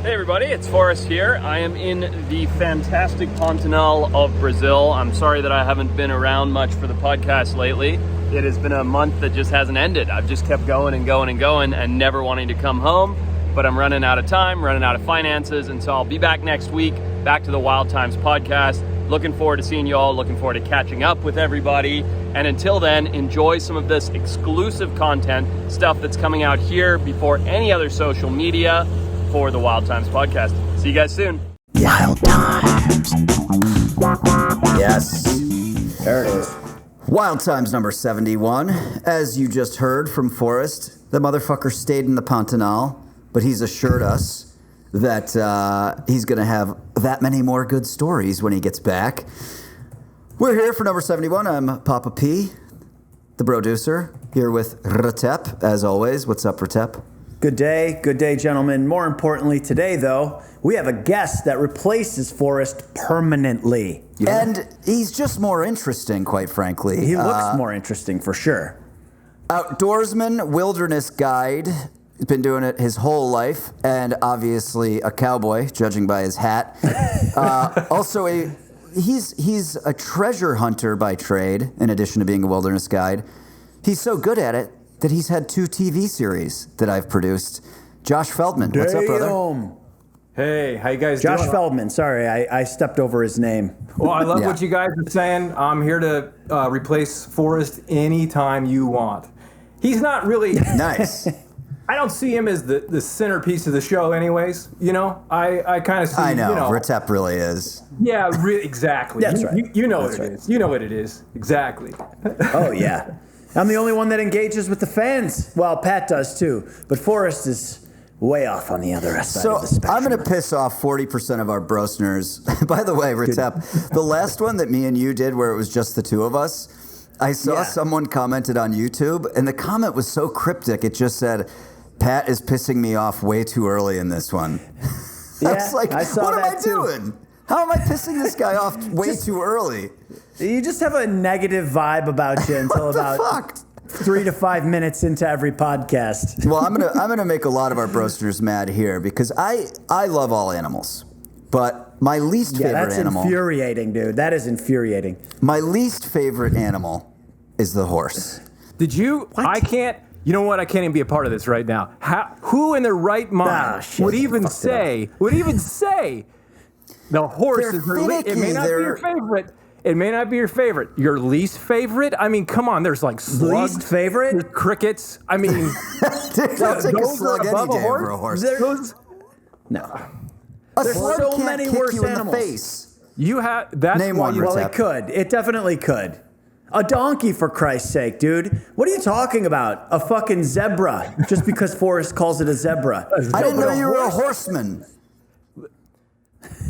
Hey everybody, it's Forrest here. I am in the fantastic Pantanal of Brazil. I'm sorry that I haven't been around much for the podcast lately. It has been a month that just hasn't ended. I've just kept going and going and going and never wanting to come home, but I'm running out of time, running out of finances, and so I'll be back next week, back to the Wild Times podcast. Looking forward to seeing you all, looking forward to catching up with everybody, and until then, enjoy some of this exclusive content, stuff that's coming out here before any other social media for the Wild Times podcast. See you guys soon. Wild Times. Yes. There it is. Wild Times number 71. As you just heard from Forrest, the motherfucker stayed in the Pantanal, but he's assured us that he's going to have that many more good stories when he gets back. We're here for number 71. I'm Papa P, the producer, here with Retep, as always. What's up, Retep? Good day, gentlemen. More importantly today, though, we have a guest that replaces Forrest permanently. Yeah. And he's just more interesting, quite frankly. He looks more interesting, for sure. Outdoorsman, wilderness guide. He's been doing it his whole life, and obviously a cowboy, judging by his hat. Also, he's a treasure hunter by trade, in addition to being a wilderness guide. He's so good at it that he's had 2 TV series that I've produced. Josh Feldman, what's up, brother? Hey, how you guys doing? Josh Feldman, sorry, I stepped over his name. Well, I love what you guys are saying. I'm here to replace Forrest anytime you want. He's not really... Nice. I don't see him as the centerpiece of the show anyways. You know, I kind of see... I know, you know, Retep really is. Yeah, exactly. That's right. You know what it is. You know what it is. Exactly. Oh, yeah. I'm the only one that engages with the fans. Well, Pat does too, but Forrest is way off on the other side of the spectrum. I'm going to piss off 40% of our brosners. By the way, Retep, the last one that me and you did where it was just the two of us, I saw someone commented on YouTube, and the comment was so cryptic. It just said, Pat is pissing me off way too early in this one. Yeah, I was like, I saw what am that I too. doing? How am I pissing this guy off way too early? You just have a negative vibe about you until about 3 to 5 minutes into every podcast. Well, I'm gonna make a lot of our brosters mad here because I love all animals, but my least favorite animal. That's infuriating, dude. That is infuriating. My least favorite animal is the horse. Did you? What? I can't. You know what? I can't even be a part of this right now. Who in their right mind would even say the horse is her least? It may not be your favorite. It may not be your favorite. Your least favorite? I mean, come on. There's like slugs. Least favorite? There's crickets. I mean, Dude, I'll take a slug any day over a horse. No. There's so many worse animals. Face. You have. That's Name why one, you. Well, it could. It definitely could. A donkey, for Christ's sake, dude. What are you talking about? A fucking zebra, just because Forrest calls it a zebra. I didn't know you were a horseman.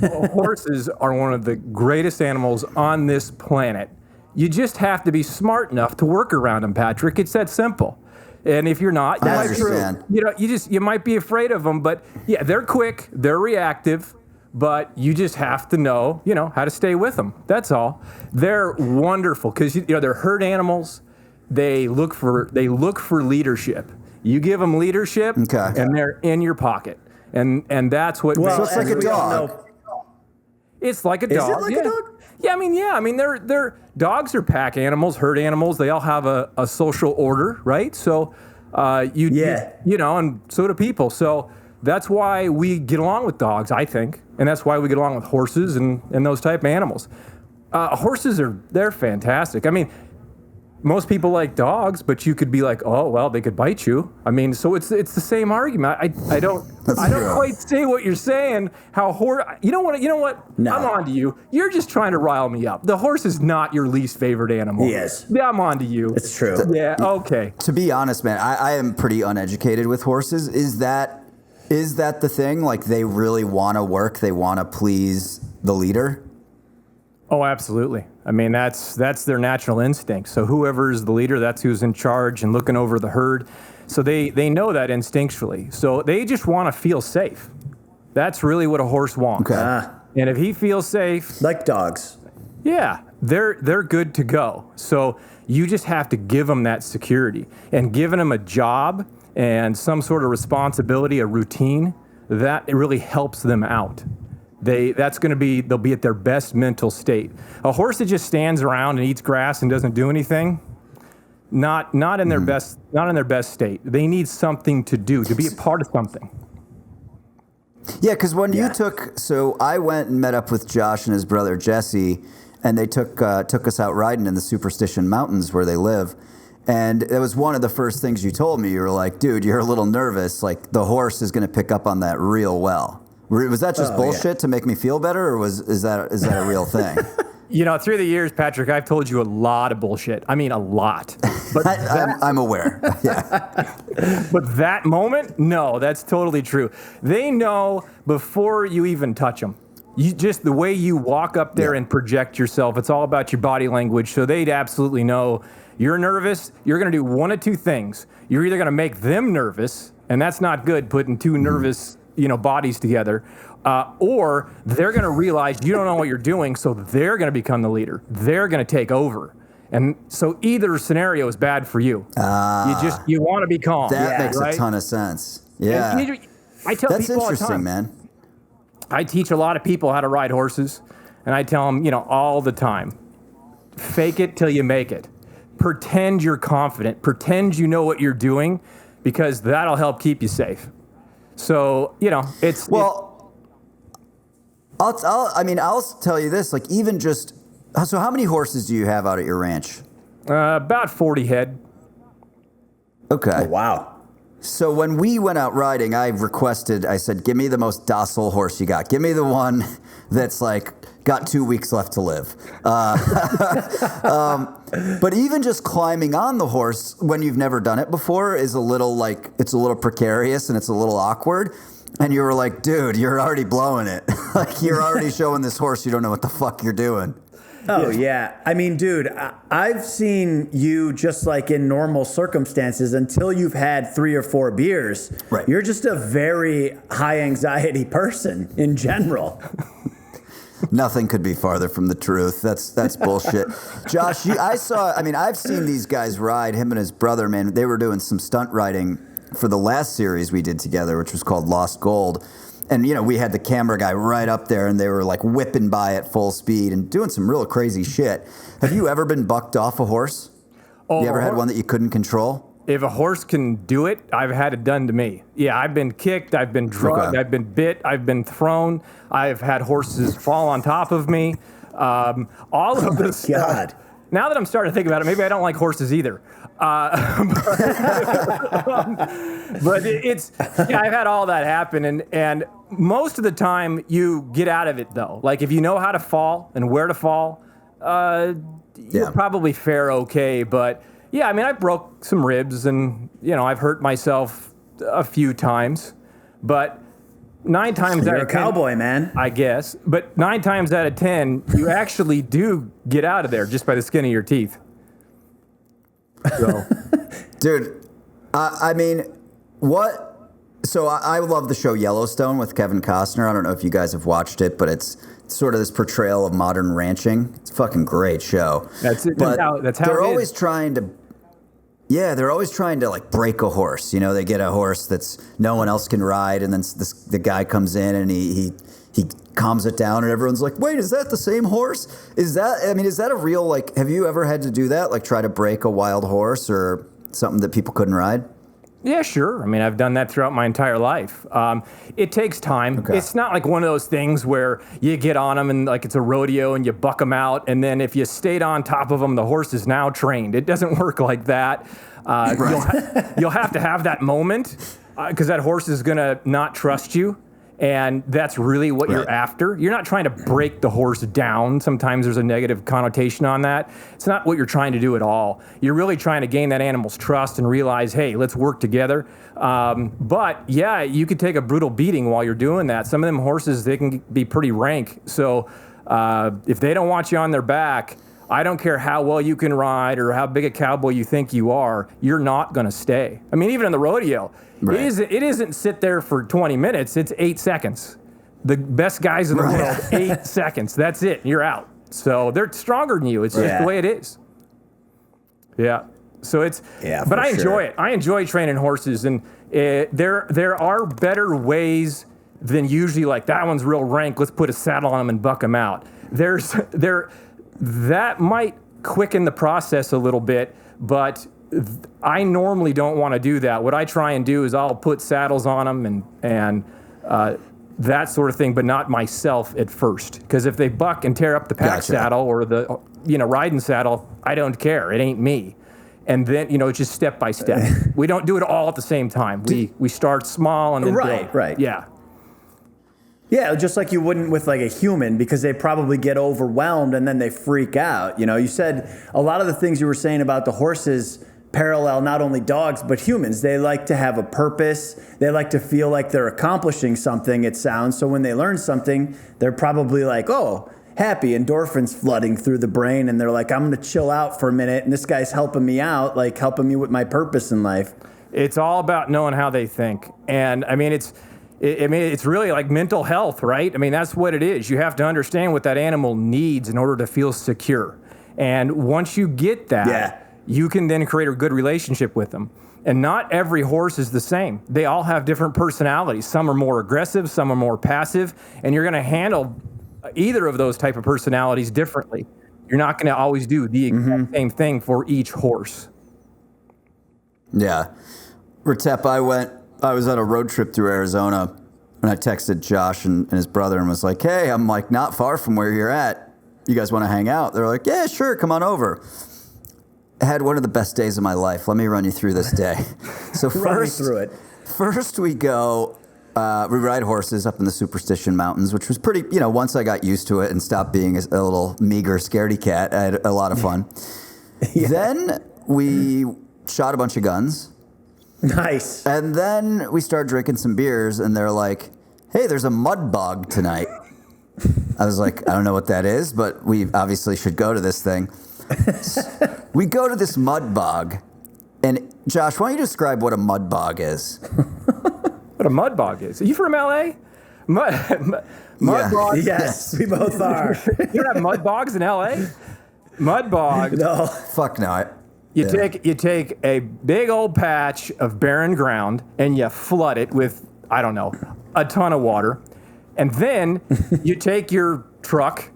Well, horses are one of the greatest animals on this planet. You just have to be smart enough to work around them, Patrick. It's that simple. And if you're not, I understand. You might be afraid of them, but yeah, they're quick, they're reactive, but you just have to know, how to stay with them. That's all. They're wonderful because they're herd animals. They look for leadership. You give them leadership, and they're in your pocket. And that's what. So it's like a dog. It's like a dog. Is it like a dog? Yeah, I mean, they're dogs are pack animals, herd animals. They all have a social order, right? So, and so do people. So that's why we get along with dogs, I think, and that's why we get along with horses and those type of animals. Horses they're fantastic. I mean, most people like dogs, but you could be like, oh well, they could bite you. I mean, so it's the same argument. I don't quite see what you're saying. You know what? No. I'm on to you. You're just trying to rile me up. The horse is not your least favorite animal. Yes. Yeah, I'm on to you. It's true. Yeah. Okay. To be honest, man, I am pretty uneducated with horses. Is that the thing? Like they really want to work. They want to please the leader. Oh, absolutely. I mean, that's their natural instinct. So whoever's the leader, that's who's in charge and looking over the herd. So they know that instinctually. So they just want to feel safe. That's really what a horse wants. Okay. And if he feels safe, Like dogs. yeah, they're good to go. So you just have to give them that security and giving them a job and some sort of responsibility, a routine. that it really helps them out. They'll be at their best mental state. A horse that just stands around and eats grass and doesn't do anything, not in their best state. They need something to do, to be a part of something. Yeah, because when so I went and met up with Josh and his brother Jesse, and they took us out riding in the Superstition Mountains where they live. And it was one of the first things you told me. You were like, dude, you're a little nervous. Like, the horse is going to pick up on that real well. Was that just bullshit to make me feel better, or is that a real thing? Through the years, Patrick, I've told you a lot of bullshit. I mean, a lot. But I'm aware. Yeah. But that moment, no, that's totally true. They know before you even touch them. Just the way you walk up there and project yourself, it's all about your body language. So they'd absolutely know you're nervous. You're going to do one of two things. You're either going to make them nervous, and that's not good, putting two nervous bodies together, or they're going to realize you don't know what you're doing, so they're going to become the leader. They're going to take over. And so either scenario is bad for you. You want to be calm. That makes a ton of sense. Yeah. I tell That's people all the interesting, time, man. I teach a lot of people how to ride horses, and I tell them, all the time, fake it till you make it. Pretend you're confident. Pretend you know what you're doing, because that'll help keep you safe. So, I'll tell you this, like, even just, so how many horses do you have out at your ranch? About 40 head. Okay. Oh, wow. So when we went out riding, I said, give me the most docile horse you got. Give me the one that's like got 2 weeks left to live. But even just climbing on the horse when you've never done it before is it's a little precarious and it's a little awkward. And you were like, dude, you're already blowing it. Like, you're already showing this horse you don't know what the fuck you're doing. Oh, yeah. I mean, dude, I've seen you just like in normal circumstances until you've had 3 or 4 beers. Right. You're just a very high anxiety person in general. Nothing could be farther from the truth. That's bullshit. Josh, I've seen these guys ride, him and his brother, man. They were doing some stunt riding for the last series we did together, which was called Lost Gold. And, we had the camera guy right up there, and they were like whipping by at full speed and doing some real crazy shit. Have you ever been bucked off a horse? You ever had one that you couldn't control? If a horse can do it, I've had it done to me. Yeah, I've been kicked, I've been drugged, Okay. I've been bit, I've been thrown, I've had horses fall on top of me. All of this. God. Now that I'm starting to think about it, maybe I don't like horses either. But I've had all that happen, and most of the time you get out of it though. Like, if you know how to fall and where to fall, you'll probably fare okay. But yeah, I mean, I broke some ribs, and I've hurt myself a few times, but 9 times You're out a of 10, cowboy, man. I guess. But 9 times out of 10, you actually do get out of there just by the skin of your teeth. So, Dude, I mean, what? So I love the show Yellowstone with Kevin Costner. I don't know if you guys have watched it, but it's sort of this portrayal of modern ranching. It's a fucking great show. That's it. But That's how they're it always is. trying to. Yeah, they're always trying to like break a horse. They get a horse that's no one else can ride, and then the guy comes in and he calms it down, and everyone's like, "Wait, is that the same horse? Is that a real, like, have you ever had to do that? Like, try to break a wild horse or something that people couldn't ride?" Yeah, sure. I mean, I've done that throughout my entire life. It takes time. Okay. It's not like one of those things where you get on them and like it's a rodeo and you buck them out, and then if you stayed on top of them, the horse is now trained. It doesn't work like that. You'll have to have that moment because that horse is going to not trust you. And that's really what you're after. You're not trying to break the horse down. Sometimes there's a negative connotation on that. It's not what you're trying to do at all. You're really trying to gain that animal's trust and realize, hey, let's work together. But yeah, you could take a brutal beating while you're doing that. Some of them horses, they can be pretty rank. So if they don't want you on their back, I don't care how well you can ride or how big a cowboy you think you are, you're not going to stay. I mean, even in the rodeo, it isn't sit there for 20 minutes. It's 8 seconds. The best guys in the world, 8 seconds. That's it. You're out. So they're stronger than you. It's just the way it is. Yeah. So it's, but I enjoy it. I enjoy training horses, and there are better ways then usually like that one's real rank. Let's put a saddle on them and buck them out. That might quicken the process a little bit, but I normally don't want to do that. What I try and do is I'll put saddles on them and that sort of thing, but not myself at first. Because if they buck and tear up the pack saddle or the riding saddle, I don't care. It ain't me. And then it's just step by step. We don't do it all at the same time. We start small and then build. Right. Yeah. Yeah, just like you wouldn't with like a human, because they probably get overwhelmed and then they freak out. You said a lot of the things you were saying about the horses parallel not only dogs but humans. They like to have a purpose. They like to feel like they're accomplishing something, it sounds. So when they learn something, they're probably like, oh, happy, endorphins flooding through the brain, and they're like, I'm going to chill out for a minute, and this guy's helping me out, like helping me with my purpose in life. It's all about knowing how they think. And I mean, it's really like mental health, right? I mean, that's what it is. You have to understand what that animal needs in order to feel secure. And once you get that, you can then create a good relationship with them. And not every horse is the same. They all have different personalities. Some are more aggressive, some are more passive, and you're going to handle either of those type of personalities differently. You're not going to always do the exact same thing for each horse. Yeah. Retep, I was on a road trip through Arizona, and I texted Josh and his brother and was like, hey, I'm like not far from where you're at. You guys want to hang out? They're like, yeah, sure, come on over. I had one of the best days of my life. Let me run you through this day. So first we go, we ride horses up in the Superstition Mountains, which was pretty, once I got used to it and stopped being a little meager scaredy cat, I had a lot of fun. Then we shot a bunch of guns. Nice. And then we started drinking some beers, and they're like, hey, there's a mud bog tonight. I was like, I don't know what that is, but we obviously should go to this thing. We go to this mud bog, and Josh, why don't you describe what a mud bog is? What a mud bog is? Are you from LA? Mud bogs? Yes, we both are. You don't have mud bogs in LA? Mud bogs. No. Fuck no. You take a big old patch of barren ground and you flood it with, I don't know, a ton of water. And then you take your truck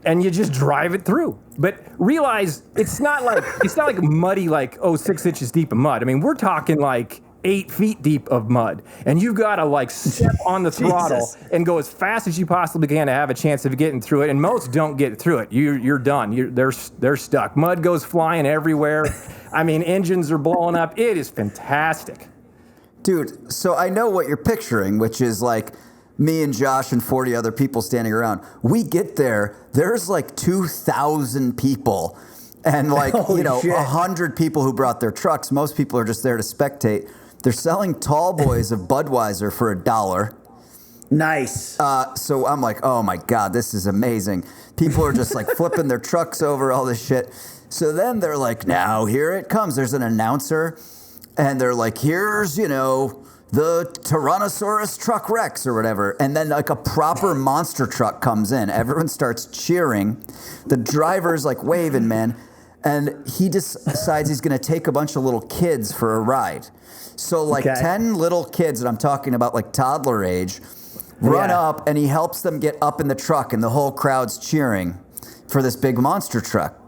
and you just drive it through. But realize it's not like muddy, like 6 inches deep of mud. I mean, we're talking like 8 feet deep of mud, and you've got to like step on the throttle and go as fast as you possibly can to have a chance of getting through it. And most don't get through it. You're done. They're stuck. Mud goes flying everywhere. I mean, engines are blowing up. It is fantastic, dude. So I know what you're picturing, which is like me and Josh and 40 other people standing around. We get there. There's like 2,000 people. And like, 100 people who brought their trucks. Most people are just there to spectate. They're selling tall boys of Budweiser for $1. Nice. So I'm like, oh my God, this is amazing. People are just like flipping their trucks over, all this shit. So then they're like, now here it comes. There's an announcer, and they're like, here's, the Tyrannosaurus truck Rex or whatever. And then like a proper monster truck comes in. Everyone starts cheering. The driver's like waving, man. And he decides he's going to take a bunch of little kids for a ride. So like 10 little kids, and I'm talking about like toddler age, run up, and he helps them get up in the truck, and the whole crowd's cheering for this big monster truck.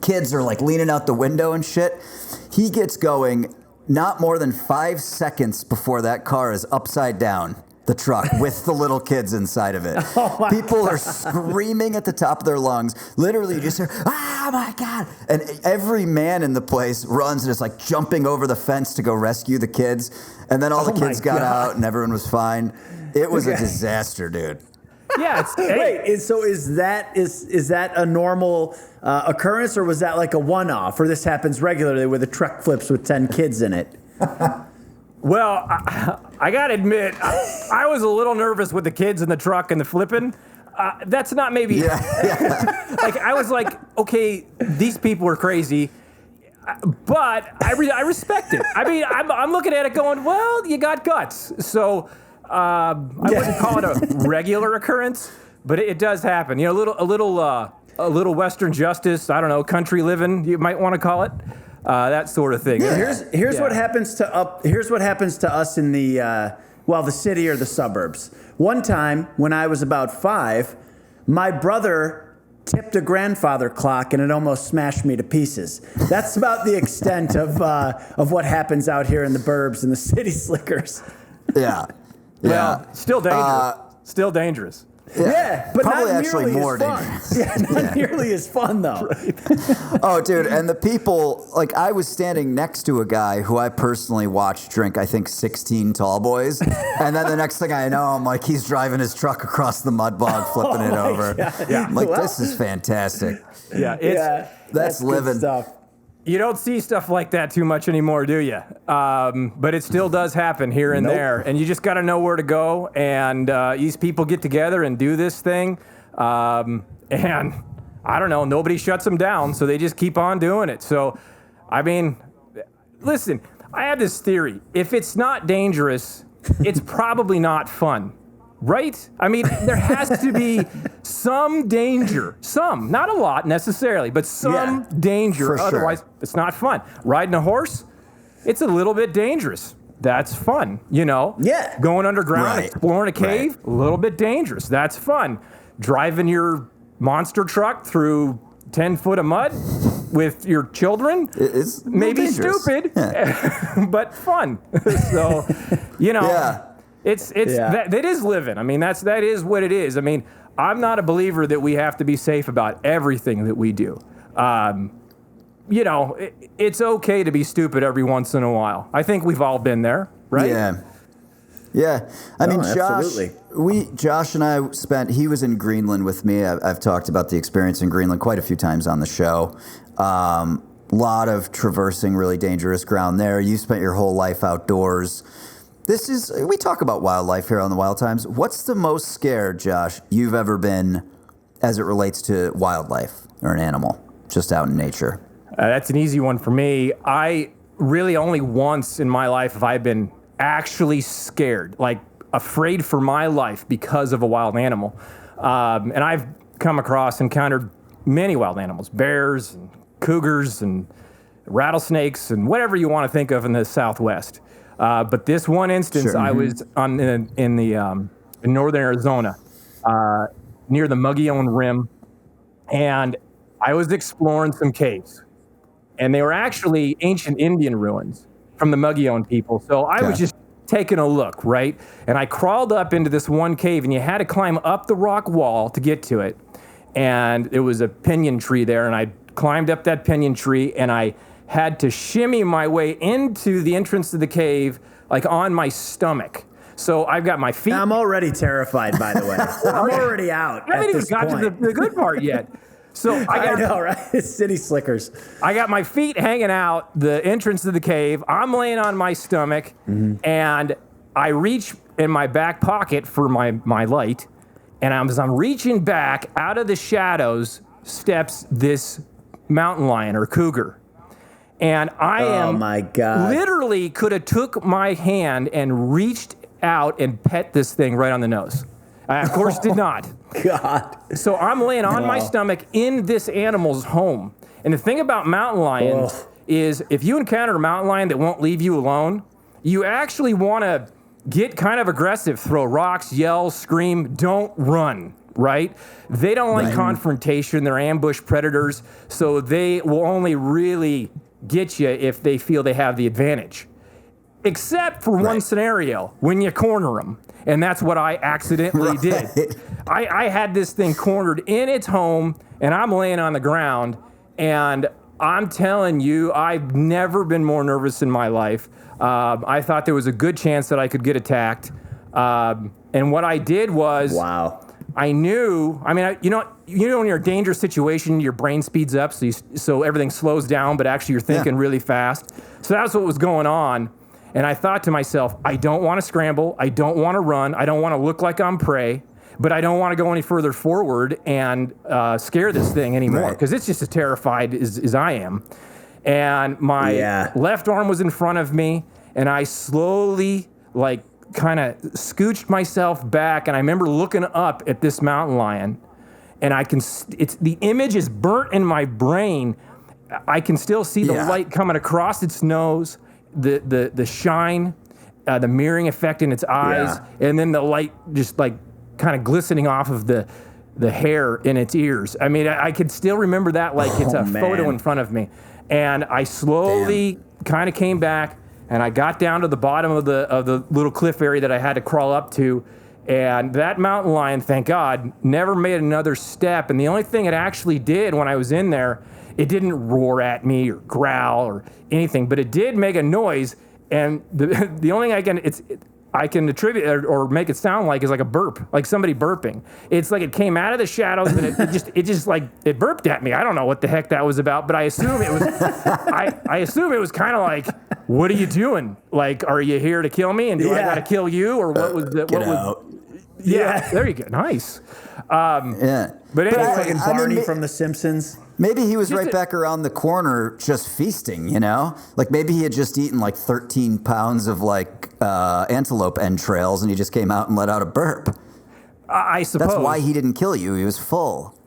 Kids are like leaning out the window and shit. He gets going not more than 5 seconds before that car is upside down, the truck, with the little kids inside of it. People are screaming at the top of their lungs. Literally, you just hear, oh my God. And every man in the place runs and is like jumping over the fence to go rescue the kids. And then all the kids got out and everyone was fine. It was a disaster, dude. Yeah. Wait, so is that a normal occurrence, or was that like a one-off, or this happens regularly where the truck flips with 10 kids in it? Well, I got to admit, I was a little nervous with the kids in the truck and the flipping. That's not maybe... Yeah. Like, I was like, okay, these people are crazy, but I respect it. I mean, I'm looking at it going, well, you got guts. So I wouldn't call it a regular occurrence, but it does happen. A little Western justice, I don't know, country living, you might want to call it. That sort of thing. Yeah. Here's what happens to us in the the city or the suburbs. one time when I was about 5, my brother tipped a grandfather clock and it almost smashed me to pieces. That's about the extent of what happens out here in the burbs and the city slickers. Yeah. Well, still dangerous. Still dangerous. Yeah, but probably not actually nearly more as fun. dangerous. Yeah, not nearly as fun though. Oh, dude, and the people, like, I was standing next to a guy who I personally watched drink, I think, 16 tall boys, and then the next thing I know, I'm like, he's driving his truck across the mud bog, flipping it over. Yeah. I'm like, this is fantastic. Yeah, That's good living. stuff. you don't see stuff like that too much anymore, do you? But it still does happen here and there, and you just got to know where to go. And these people get together and do this thing, and I don't know, nobody shuts them down, so they just keep on doing it. So, I mean, listen, I have this theory: if it's not dangerous, it's probably not fun. Right? I mean, there has to be some danger. Some, not a lot necessarily, but some danger. for sure. Otherwise, it's not fun. Riding a horse, it's a little bit dangerous. That's fun, you know? Yeah. Going underground, Right. exploring a cave, a little bit dangerous. That's fun. Driving your monster truck through 10 foot of mud with your children, It's maybe dangerous. stupid, but fun. So, you know. Yeah. That is living. I mean, that is what it is. I mean, I'm not a believer that we have to be safe about everything that we do. You know, it's okay to be stupid every once in a while. I think we've all been there, right? Yeah. I mean, absolutely. Josh and I he was in Greenland with me. I've talked about the experience in Greenland quite a few times on the show. Lot of traversing really dangerous ground there. You spent your whole life outdoors. We talk about wildlife here on the Wild Times. What's the most scared, Josh, you've ever been as it relates to wildlife or an animal just out in nature? That's an easy one for me. I really only once in my life have I been actually scared, like afraid for my life because of a wild animal. And I've encountered many wild animals, bears and cougars and rattlesnakes and whatever you want to think of in the Southwest. But this one instance, I was in northern Arizona, near the Mogollon Rim, and I was exploring some caves, and they were actually ancient Indian ruins from the Mogollon people. So I was just taking a look, right? And I crawled up into this one cave, and you had to climb up the rock wall to get to it. And there was a pinyon tree there, and I climbed up that pinyon tree, and I had to shimmy my way into the entrance to the cave, like on my stomach. So I've got my feet. I'm already terrified, by the way. I'm already out. I haven't even this got point. to the good part yet. So I know, right? City slickers. I got my feet hanging out the entrance to the cave. I'm laying on my stomach, and I reach in my back pocket for my light. And as I'm reaching back, out of the shadows steps this mountain lion or cougar. And Oh my God. literally could have took my hand and reached out and pet this thing right on the nose. I, of course, did not. God. So I'm laying on my stomach in this animal's home. And the thing about mountain lions is if you encounter a mountain lion that won't leave you alone, you actually want to get kind of aggressive, throw rocks, yell, scream, don't run. Right? They don't like confrontation. They're ambush predators. So they will only really get you if they feel they have the advantage. Except for one scenario, when you corner them. And that's what I accidentally did. I had this thing cornered in its home, and I'm laying on the ground, and I'm telling you, I've never been more nervous in my life. I thought there was a good chance that I could get attacked. And what I did was... Wow. I knew, when you're in a dangerous situation, your brain speeds up, so everything slows down, but actually you're thinking really fast. So that's what was going on. And I thought to myself, I don't want to scramble. I don't want to run. I don't want to look like I'm prey, but I don't want to go any further forward and scare this thing anymore because it's just as terrified as I am. And my left arm was in front of me, and I slowly, kind of scooched myself back, and I remember looking up at this mountain lion, and the image is burnt in my brain. I can still see the light coming across its nose, the shine, the mirroring effect in its eyes, and then the light just like kind of glistening off of the hair in its ears. I mean, I could still remember that like it's a photo in front of me. And I slowly kind of came back, and I got down to the bottom of the little cliff area that I had to crawl up to. And that mountain lion, thank God, never made another step. And the only thing it actually did when I was in there, it didn't roar at me or growl or anything, but it did make a noise. And the only thing I can attribute or make it sound like is like a burp, like somebody burping. It's like it came out of the shadows and it just like it burped at me. I don't know what the heck that was about, but I assume it was I assume it was kind of like, what are you doing? Like, are you here to kill me? And do I got to kill you? Or what was the, what was? Yeah, there you go. Nice. But anyway, fucking Barney from The Simpsons. Maybe he was right back around the corner just feasting, you know? Like maybe he had just eaten like 13 pounds of like antelope entrails and he just came out and let out a burp. I suppose. That's why he didn't kill you. He was full.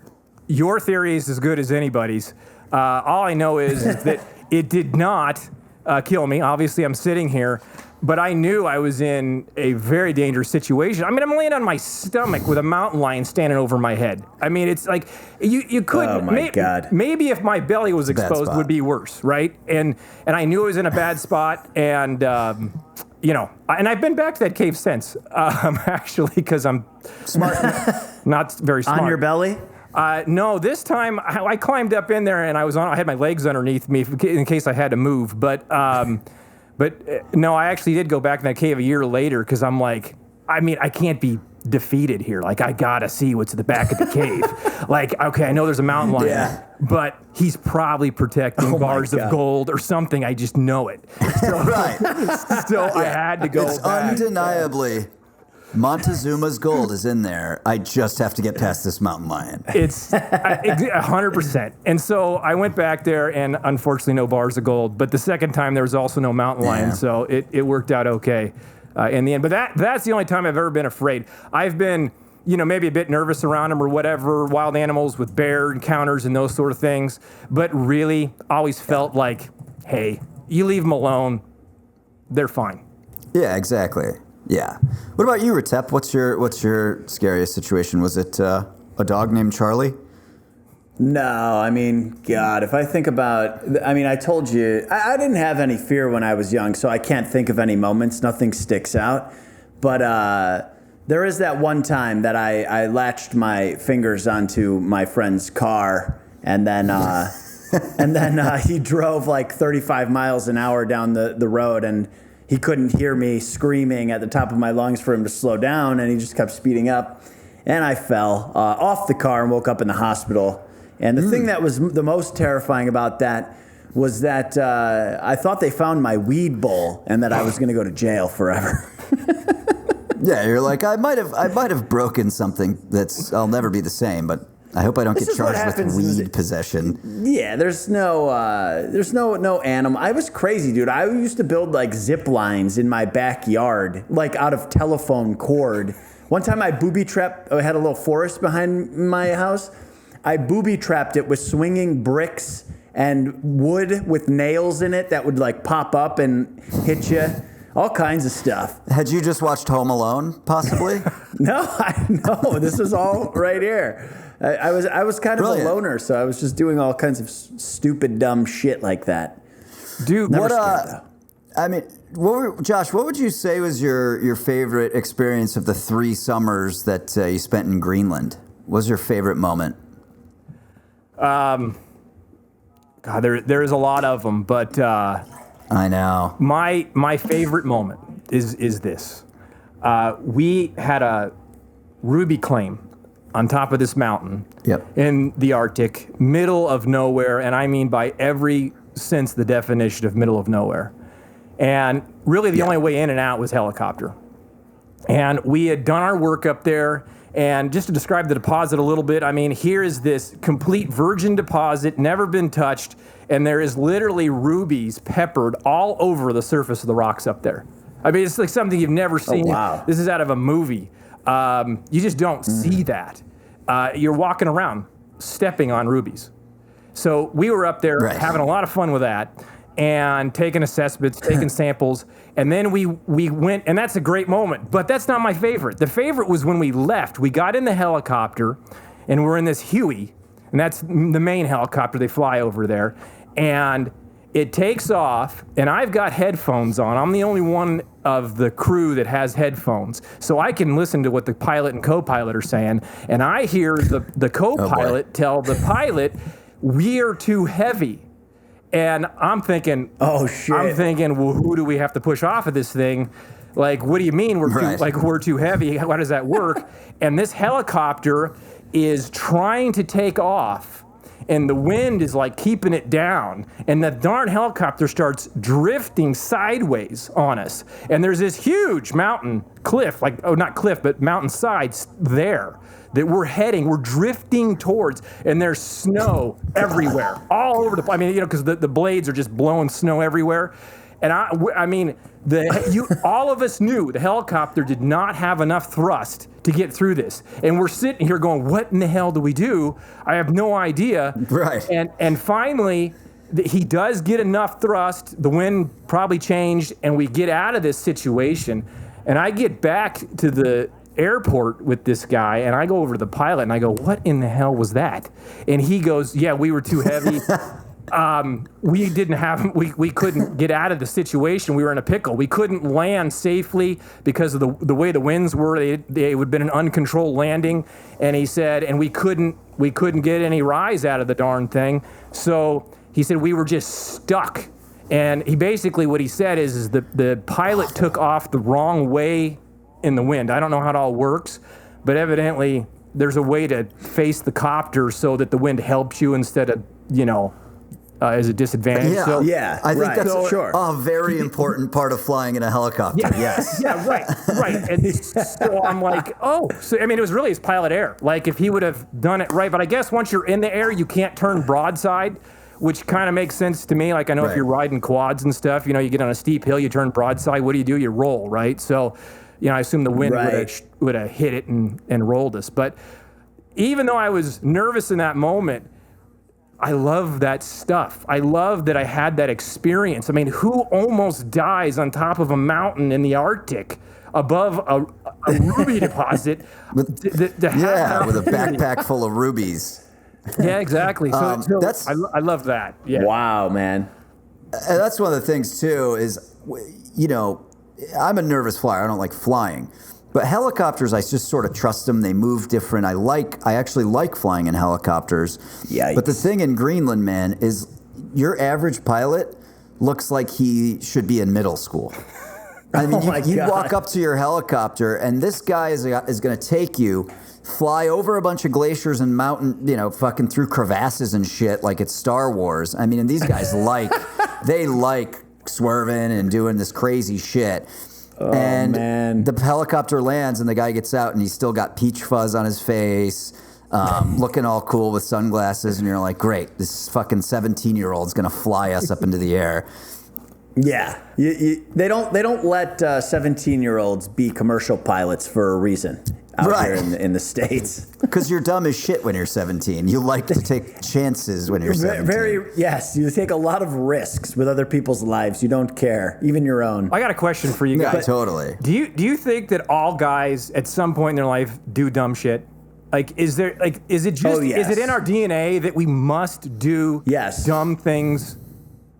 Your theory is as good as anybody's. All I know is that it did not kill me. Obviously, I'm sitting here. But I knew I was in a very dangerous situation. I mean, I'm laying on my stomach with a mountain lion standing over my head. I mean, it's like you couldn't. Oh my God! Maybe if my belly was exposed, would be worse, right? And I knew I was in a bad spot, and you know, and I've been back to that cave since, actually, because I'm Smart. not very smart. On your belly? No, this time I climbed up in there and I had my legs underneath me in case I had to move, but. No, I actually did go back in that cave a year later because I'm like, I mean, I can't be defeated here. Like, I gotta see what's at the back of the cave. Like, okay, I know there's a mountain lion, but he's probably protecting bars of gold or something. I just know it. So, I had to go It's back. undeniably Montezuma's gold is in there. I just have to get past this mountain lion. It's 100%. And so I went back there, and unfortunately, no bars of gold. But the second time, there was also no mountain lion, so it worked out okay in the end. But that's the only time I've ever been afraid. I've been, you know, maybe a bit nervous around them or whatever, wild animals with bear encounters and those sort of things. But really, always felt like, hey, you leave them alone, they're fine. Yeah, exactly. Yeah. What about you, Retep? What's your scariest situation? Was it a dog named Charlie? No, I mean, God, if I think about, I mean, I told you, I didn't have any fear when I was young, so I can't think of any moments. Nothing sticks out. But there is that one time that I latched my fingers onto my friend's car, and then he drove like 35 miles an hour down the road, and he couldn't hear me screaming at the top of my lungs for him to slow down, and he just kept speeding up. And I fell off the car and woke up in the hospital. And the thing that was the most terrifying about that was that I thought they found my weed bowl and that I was going to go to jail forever. Yeah, you're like, I might have broken something I'll never be the same, but I hope I don't get charged with weed possession. Yeah, there's no animal. I was crazy, dude. I used to build like zip lines in my backyard, like out of telephone cord. One time I booby-trapped, I had a little forest behind my house. I booby-trapped it with swinging bricks and wood with nails in it that would like pop up and hit you. All kinds of stuff. Had you just watched Home Alone, possibly? No, this was all right here. I was kind of a loner, so I was just doing all kinds of stupid, dumb shit like that. Dude, Never scared, though. I mean, Josh, what would you say was your favorite experience of the 3 summers that you spent in Greenland? What was your favorite moment? God, there is a lot of them, but I know. My favorite moment is this. We had a ruby claim on top of this mountain in the Arctic, middle of nowhere, and I mean by every sense the definition of middle of nowhere. And really the only way in and out was helicopter. And we had done our work up there, and just to describe the deposit a little bit, I mean, here is this complete virgin deposit, never been touched, and there is literally rubies peppered all over the surface of the rocks up there. I mean, it's like something you've never seen. Oh, wow. This is out of a movie. You just don't see that. You're walking around, stepping on rubies. So we were up there having a lot of fun with that. and taking assessments, taking samples. And then we went, and that's a great moment, but that's not my favorite. The favorite was when we left. We got in the helicopter, and we're in this Huey, and that's the main helicopter. They fly over there, and it takes off, and I've got headphones on. I'm the only one of the crew that has headphones, so I can listen to what the pilot and co-pilot are saying, and I hear the co-pilot tell the pilot, "We're too heavy." And I'm thinking, oh shit! I'm thinking, well, who do we have to push off of this thing? Like, what do you mean we're too heavy? How does that work? And this helicopter is trying to take off, and the wind is like keeping it down, and the darn helicopter starts drifting sideways on us. And there's this huge mountain cliff, not cliff, but mountainside there that we're drifting towards, and there's snow everywhere, all over the place. I mean, because the blades are just blowing snow everywhere. And all of us knew the helicopter did not have enough thrust to get through this. And we're sitting here going, what in the hell do we do? I have no idea. Right. And finally, he does get enough thrust. The wind probably changed, and we get out of this situation. And I get back to the airport with this guy, and I go over to the pilot, and I go, what in the hell was that? And he goes, yeah, we were too heavy. We couldn't get out of the situation. We were in a pickle. We couldn't land safely because of the way the winds were. They would have been an uncontrolled landing. And he said, and we couldn't get any rise out of the darn thing. So he said we were just stuck. And he basically, what he said is the pilot took off the wrong way in the wind. I don't know how it all works, but evidently there's a way to face the copter so that the wind helps you instead of, as a disadvantage. Yeah, so, I think that's a very important part of flying in a helicopter. Yeah, yes. Yeah, right. And so I'm like, it was really his pilot error. Like, if he would have done it right, but I guess once you're in the air, you can't turn broadside, which kind of makes sense to me. Like, I know if you're riding quads and stuff, you get on a steep hill, you turn broadside. What do? You roll, right? So, I assume the wind would have hit it and rolled us. But even though I was nervous in that moment, I love that stuff. I love that I had that experience. I mean, who almost dies on top of a mountain in the Arctic above a ruby deposit? with a backpack full of rubies. Yeah, exactly. So I love that. Yeah. Wow, man. And that's one of the things too is, I'm a nervous flyer. I don't like flying. But helicopters, I just sort of trust them. They move different. I actually like flying in helicopters. Yeah. But the thing in Greenland, man, is your average pilot looks like he should be in middle school. I mean, you walk up to your helicopter, and this guy is going to take you, fly over a bunch of glaciers and mountain, fucking through crevasses and shit like it's Star Wars. I mean, and these guys they like swerving and doing this crazy shit. Oh, man. The helicopter lands, and the guy gets out, and he's still got peach fuzz on his face, looking all cool with sunglasses, and you're like, great, this fucking 17-year-old's going to fly us up into the air. Yeah. They don't let 17-year-olds be commercial pilots for a reason out here in the States. Because you're dumb as shit when you're 17. You like to take chances when you're 17. Yes, you take a lot of risks with other people's lives. You don't care, even your own. I got a question for you guys. Yeah, totally. Do you think that all guys at some point in their life do dumb shit? Is it in our DNA that we must do dumb things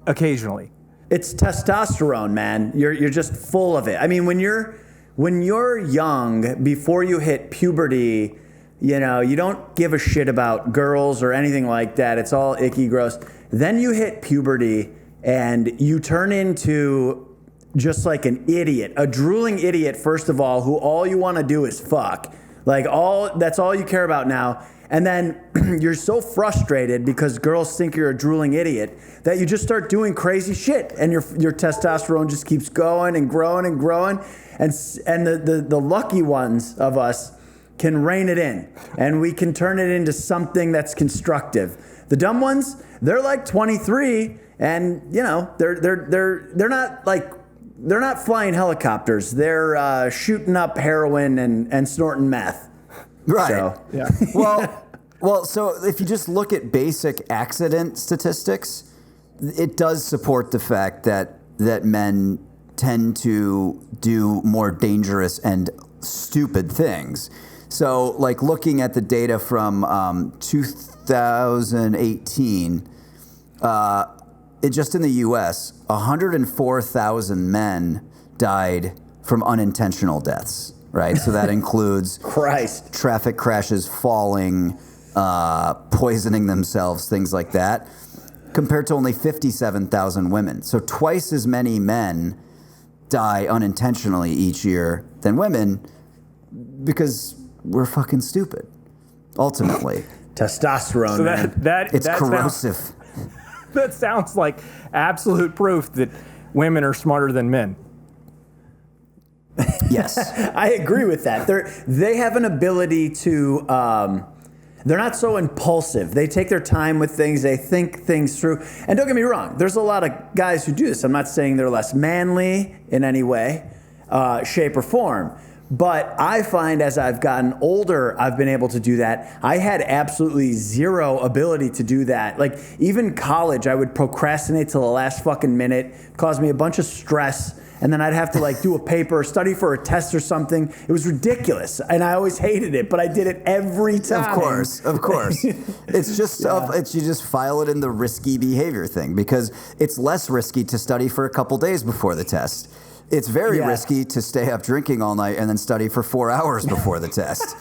occasionally? It's testosterone, man. You're just full of it. I mean, when you're young, before you hit puberty, you don't give a shit about girls or anything like that. It's all icky, gross. Then you hit puberty, and you turn into just like an idiot, a drooling idiot, first of all, who all you want to do is fuck. That's all you care about now. And then you're so frustrated because girls think you're a drooling idiot that you just start doing crazy shit, and your testosterone just keeps going and growing and growing. And the lucky ones of us can rein it in, and we can turn it into something that's constructive. The dumb ones, they're like 23, and they're not flying helicopters. They're shooting up heroin and snorting meth. Right. So, yeah. Well, so if you just look at basic accident statistics, it does support the fact that men tend to do more dangerous and stupid things. So, like looking at the data from 2018, just in the U.S., 104,000 men died from unintentional deaths. Right, so that includes traffic crashes, falling, poisoning themselves, things like that, compared to only 57,000 women. So twice as many men die unintentionally each year than women because we're fucking stupid, ultimately. Testosterone, So man. It's that corrosive. That sounds like absolute proof that women are smarter than men. Yes. I agree with that. They have an ability to, they're not so impulsive. They take their time with things. They think things through. And don't get me wrong, there's a lot of guys who do this. I'm not saying they're less manly in any way, shape, or form. But I find as I've gotten older, I've been able to do that. I had absolutely zero ability to do that. Like, even college, I would procrastinate till the last fucking minute, caused me a bunch of stress. And then I'd have to like do a paper, study for a test or something. It was ridiculous, and I always hated it, but I did it every time. Of course. It's just you just file it in the risky behavior thing because it's less risky to study for a couple days before the test. It's very risky to stay up drinking all night and then study for 4 hours before the test.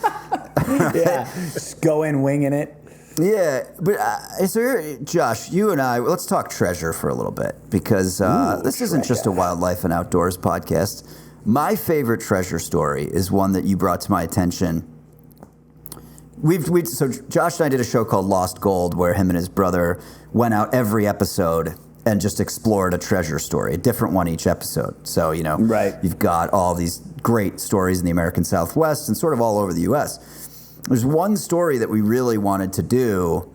Yeah, just go in winging it. Yeah, but is there, Josh, you and I, let's talk treasure for a little bit because this isn't just a wildlife and outdoors podcast. My favorite treasure story is one that you brought to my attention. So Josh and I did a show called Lost Gold where him and his brother went out every episode and just explored a treasure story, a different one each episode. So, you've got all these great stories in the American Southwest and sort of all over the U.S. There's one story that we really wanted to do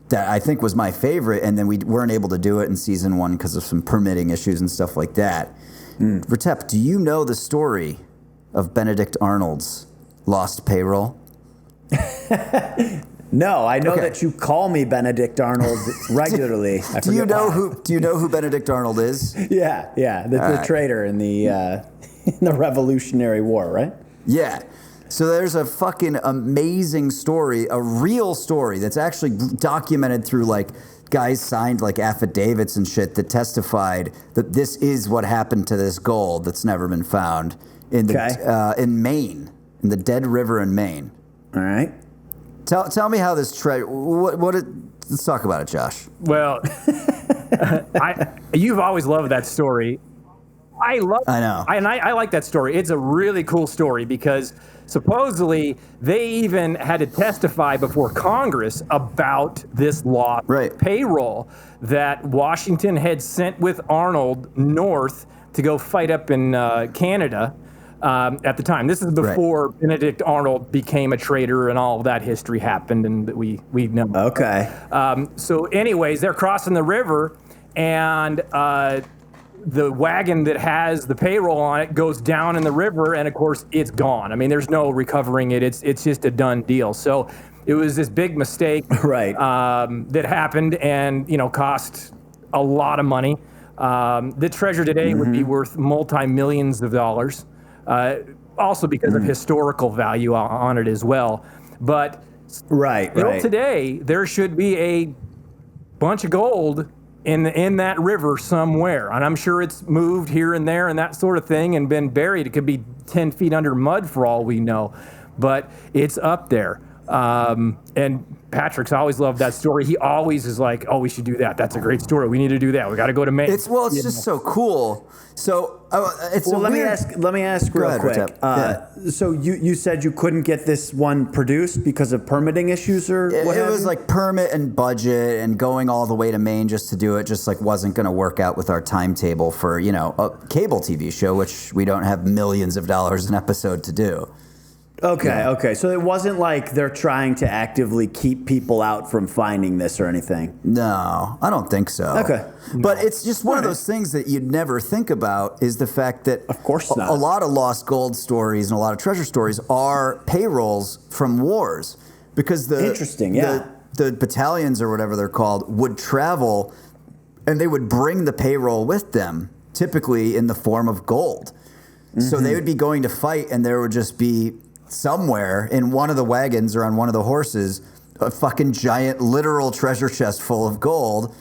that I think was my favorite, and then we weren't able to do it in season 1 because of some permitting issues and stuff like that. Vertep, do you know the story of Benedict Arnold's lost payroll? No, I know that you call me Benedict Arnold regularly. Do you know who Benedict Arnold is? Yeah, the traitor in the in the Revolutionary War, right? Yeah. So there's a fucking amazing story, a real story that's actually documented through like guys signed like affidavits and shit that testified that this is what happened to this gold that's never been found in in Maine, in the Dead River in Maine. All right. Tell me how this treasure. Let's talk about it, Josh. Well, you've always loved that story. I know. I like that story. It's a really cool story because supposedly they even had to testify before Congress about this lost payroll that Washington had sent with Arnold north to go fight up in Canada at the time. This is before Benedict Arnold became a traitor and all of that history happened and that we know. Okay. So anyways, they're crossing the river and the wagon that has the payroll on it goes down in the river, and of course it's gone. I mean, there's no recovering it. It's just a done deal. So it was this big mistake that happened and cost a lot of money. The treasure today would be worth multi-millions of dollars, also because of historical value on it as well. But still today, there should be a bunch of gold in that river somewhere. And I'm sure it's moved here and there and that sort of thing and been buried. It could be 10 feet under mud for all we know. But it's up there. And Patrick's always loved that story. He always is like, oh, we should do that. That's a great story. We need to do that. We got to go to Maine. It's just so cool. So let me ask real quick. So you said you couldn't get this one produced because of permitting issues or what? It was like permit and budget and going all the way to Maine just to do it just like wasn't going to work out with our timetable for, a cable TV show, which we don't have millions of dollars an episode to do. Okay. So it wasn't like they're trying to actively keep people out from finding this or anything? No, I don't think so. Okay. But it's just one of those things that you'd never think about is the fact that of course not. A lot of lost gold stories and a lot of treasure stories are payrolls from wars because the battalions or whatever they're called would travel and they would bring the payroll with them, typically in the form of gold. So they would be going to fight, and there would just be somewhere in one of the wagons or on one of the horses a fucking giant literal treasure chest full of gold.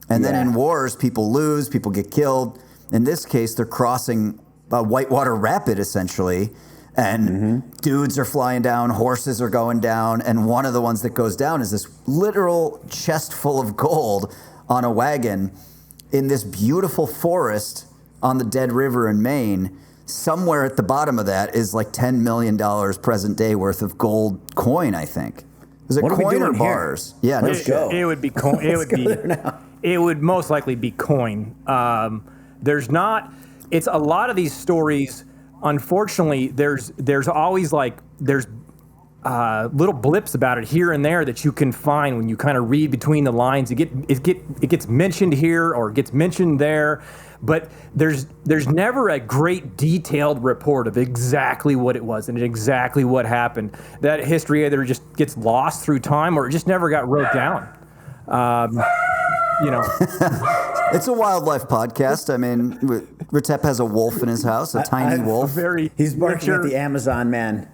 And then in wars, people lose, people get killed. In this case, they're crossing a whitewater rapid, essentially, and dudes are flying down, horses are going down, and one of the ones that goes down is this literal chest full of gold on a wagon in this beautiful forest on the Dead River in Maine. Somewhere at the bottom of that is like $10 million present day worth of gold coin, I think. Is it coin or bars? Here? Yeah, let's go. It would be coin. It would most likely be coin. There's not. It's a lot of these stories. Unfortunately, there's always there's little blips about it here and there that you can find when you kind of read between the lines. It gets mentioned here or it gets mentioned there. But there's never a great detailed report of exactly what it was and exactly what happened. That history either just gets lost through time or it just never got wrote down. It's a wildlife podcast. I mean, Retep has a wolf in his house, a tiny wolf. He's barking at the Amazon man.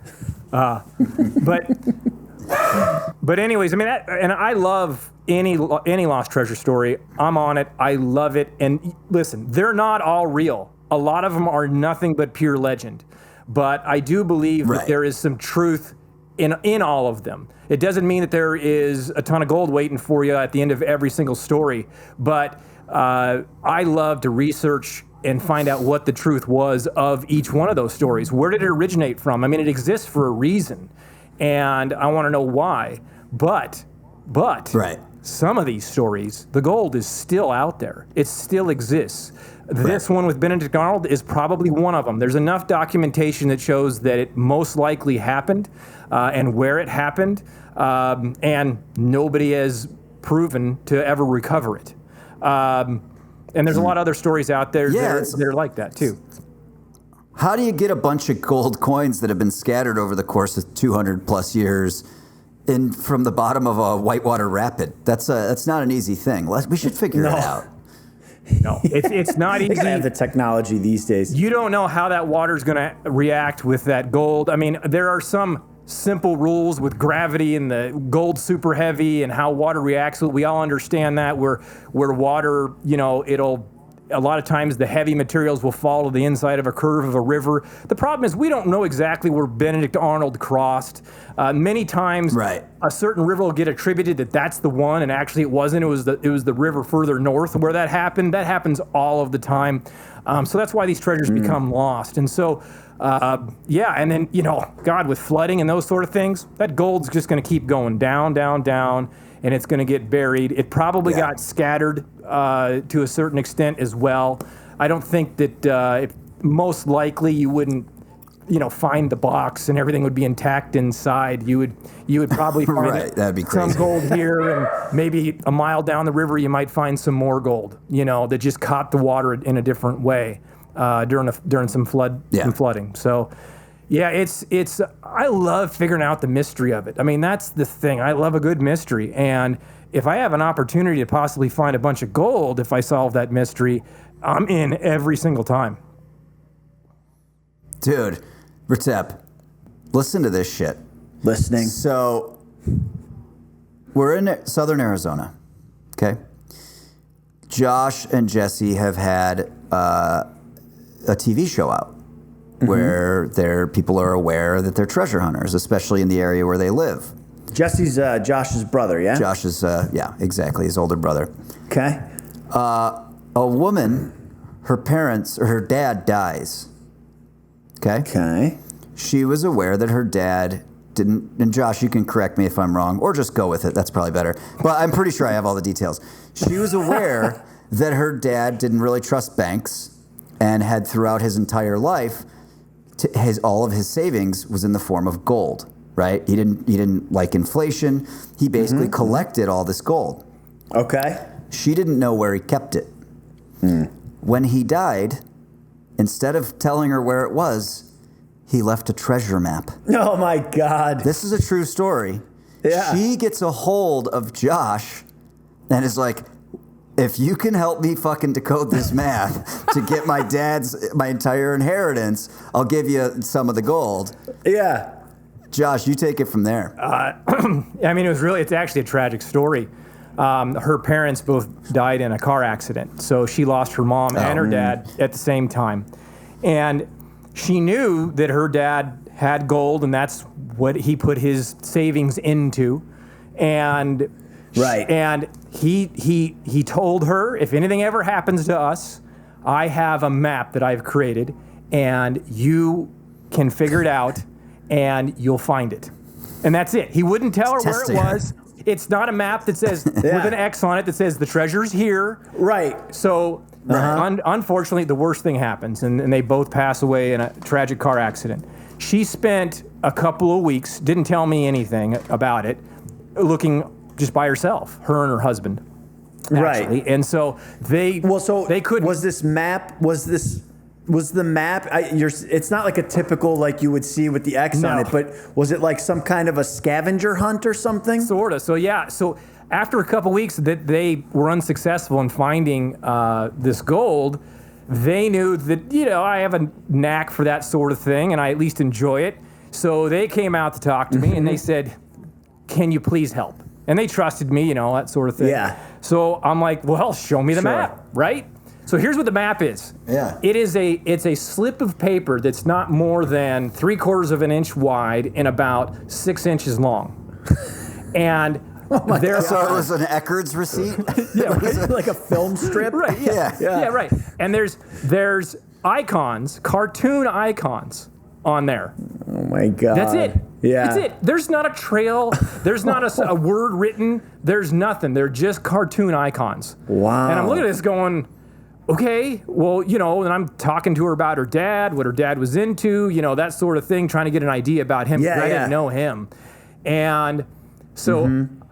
But anyways, I mean, and I love any lost treasure story. I'm on it. I love it. And listen, they're not all real. A lot of them are nothing but pure legend. But I do believe that there is some truth in all of them. It doesn't mean that there is a ton of gold waiting for you at the end of every single story. But I love to research and find out what the truth was of each one of those stories. Where did it originate from? I mean, it exists for a reason. And I want to know why. But some of these stories, the gold is still out there. It still exists. This one with Benedict Arnold is probably one of them. There's enough documentation that shows that it most likely happened and where it happened, and nobody has proven to ever recover it. And there's a lot of other stories out there that are like that too. How do you get a bunch of gold coins that have been scattered over the course of 200 plus years from the bottom of a whitewater rapid? That's not an easy thing. We should figure it out. No, it's not easy. They gotta have the technology these days. You don't know how that water's going to react with that gold. I mean, there are some simple rules with gravity and the gold super heavy and how water reacts. We all understand that where water, a lot of times the heavy materials will fall to the inside of a curve of a river. The problem is we don't know exactly where Benedict Arnold crossed. Many times a certain river will get attributed that that's the one, and actually it wasn't. It was the river further north where that happened. That happens all of the time. So that's why these treasures become lost. And so, and then, God, with flooding and those sort of things, that gold's just going to keep going down, down, down, and it's going to get buried. It probably got scattered to a certain extent as well. I don't think that most likely you wouldn't, find the box and everything would be intact inside. You would probably find that'd be crazy. Some gold here, and maybe a mile down the river you might find some more gold. That just caught the water in a different way during some flooding. So. Yeah, it's. I love figuring out the mystery of it. I mean, that's the thing. I love a good mystery, and if I have an opportunity to possibly find a bunch of gold, if I solve that mystery, I'm in every single time. Dude, Retep, listen to this shit. Listening. So, we're in southern Arizona, okay? Josh and Jesse have had a TV show out. Where people are aware that they're treasure hunters, especially in the area where they live. Jesse's Josh's brother, yeah? Josh's, exactly, his older brother. Okay. A woman, her dad dies. Okay? Okay. She was aware that her dad didn't, and Josh, you can correct me if I'm wrong, or just go with it, that's probably better. But I'm pretty sure I have all the details. She was aware that her dad didn't really trust banks and had throughout his entire life all of his savings was in the form of gold, right? He didn't like inflation. He basically collected all this gold. Okay. She didn't know where he kept it. When he died, instead of telling her where it was, he left a treasure map. Oh my God. This is a true story. Yeah. She gets a hold of Josh and is like, if you can help me fucking decode this math to get my entire inheritance, I'll give you some of the gold. Yeah. Josh, you take it from there. I mean, it's actually a tragic story. Her parents both died in a car accident. So she lost her mom and her dad at the same time. And she knew that her dad had gold, and that's what he put his savings into. And right. And he told her, if anything ever happens to us, I have a map that I've created, and you can figure it out, and you'll find it. And that's it. He wouldn't tell her where it was. It's not a map that says with an X on it that says the treasure's here. Right. So unfortunately, the worst thing happens, and they both pass away in a tragic car accident. She spent a couple of weeks, didn't tell me anything about it, looking just by herself, her and her husband. Actually. Right. And so they couldn't. Was the map, it's not like a typical, like you would see with the X on it, but was it like some kind of a scavenger hunt or something? Sort of. So after a couple weeks that they were unsuccessful in finding this gold, they knew that, I have a knack for that sort of thing, and I at least enjoy it. So they came out to talk to me, and they said, can you please help? And they trusted me, that sort of thing. Yeah. So I'm like, well, show me the map, right? So here's what the map is. Yeah. It's a slip of paper that's not more than 3/4 of an inch wide and about 6 inches long. And so it was an Eckerd's receipt? Like a film strip? Right, yeah, right. And there's icons, cartoon icons on there. Oh my God. That's it. Yeah. That's it. There's not a trail. There's not a word written. There's nothing. They're just cartoon icons. Wow. And I'm looking at this going, okay, well, and I'm talking to her about her dad, what her dad was into, that sort of thing, trying to get an idea about him. I didn't know him. And so and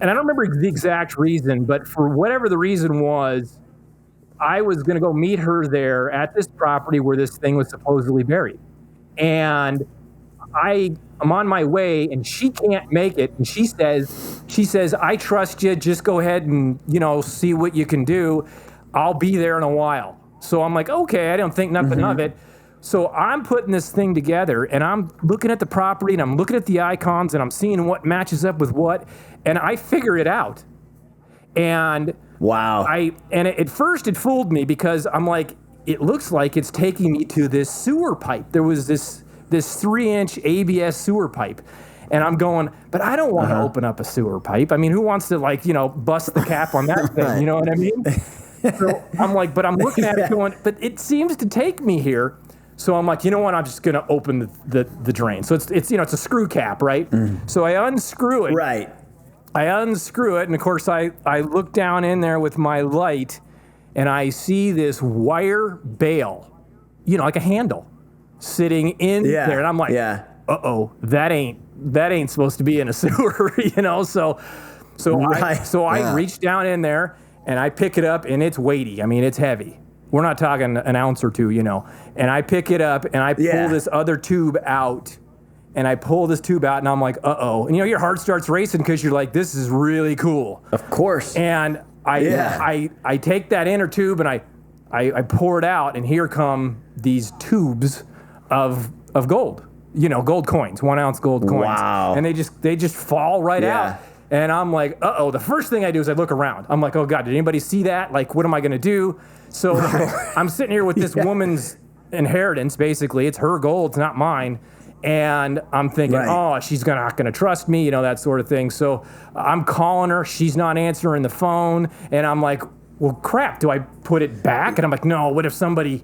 I don't remember the exact reason, but for whatever the reason was, I was going to go meet her there at this property where this thing was supposedly buried. And I'm on my way, and she can't make it. And she says, I trust you. Just go ahead and, see what you can do. I'll be there in a while. So I'm like, okay, I don't think nothing of it. So I'm putting this thing together, and I'm looking at the property, and I'm looking at the icons, and I'm seeing what matches up with what, and I figure it out. And wow. At first it fooled me because I'm like, it looks like it's taking me to this sewer pipe. There was this 3-inch ABS sewer pipe. And I'm going, but I don't want to open up a sewer pipe. I mean, who wants to bust the cap on that thing? You know what I mean? So I'm like, but I'm looking at it going, but it seems to take me here. So I'm like, you know what? I'm just going to open the drain. So it's it's a screw cap, right? So I unscrew it. Right. I unscrew it, and of course I look down in there with my light, and I see this wire bail, like a handle, sitting in there, and I'm like, uh-oh, that ain't supposed to be in a sewer, So I reach down in there, and I pick it up, and it's weighty. I mean, it's heavy. We're not talking an ounce or two, And I pick it up, and I pull this other tube out. And I pull this tube out, and I'm like, uh-oh. And, your heart starts racing because you're like, this is really cool. Of course. And I take that inner tube, and I pour it out, and here come these tubes of gold. Gold coins, 1 ounce gold coins. Wow. And they just fall right out. And I'm like, uh-oh. The first thing I do is I look around. I'm like, oh, God, did anybody see that? Like, what am I going to do? So I'm sitting here with this woman's inheritance, basically. It's her gold. It's not mine. And I'm thinking, she's not going to trust me, that sort of thing. So I'm calling her. She's not answering the phone. And I'm like, well, crap, do I put it back? And I'm like, no, what if somebody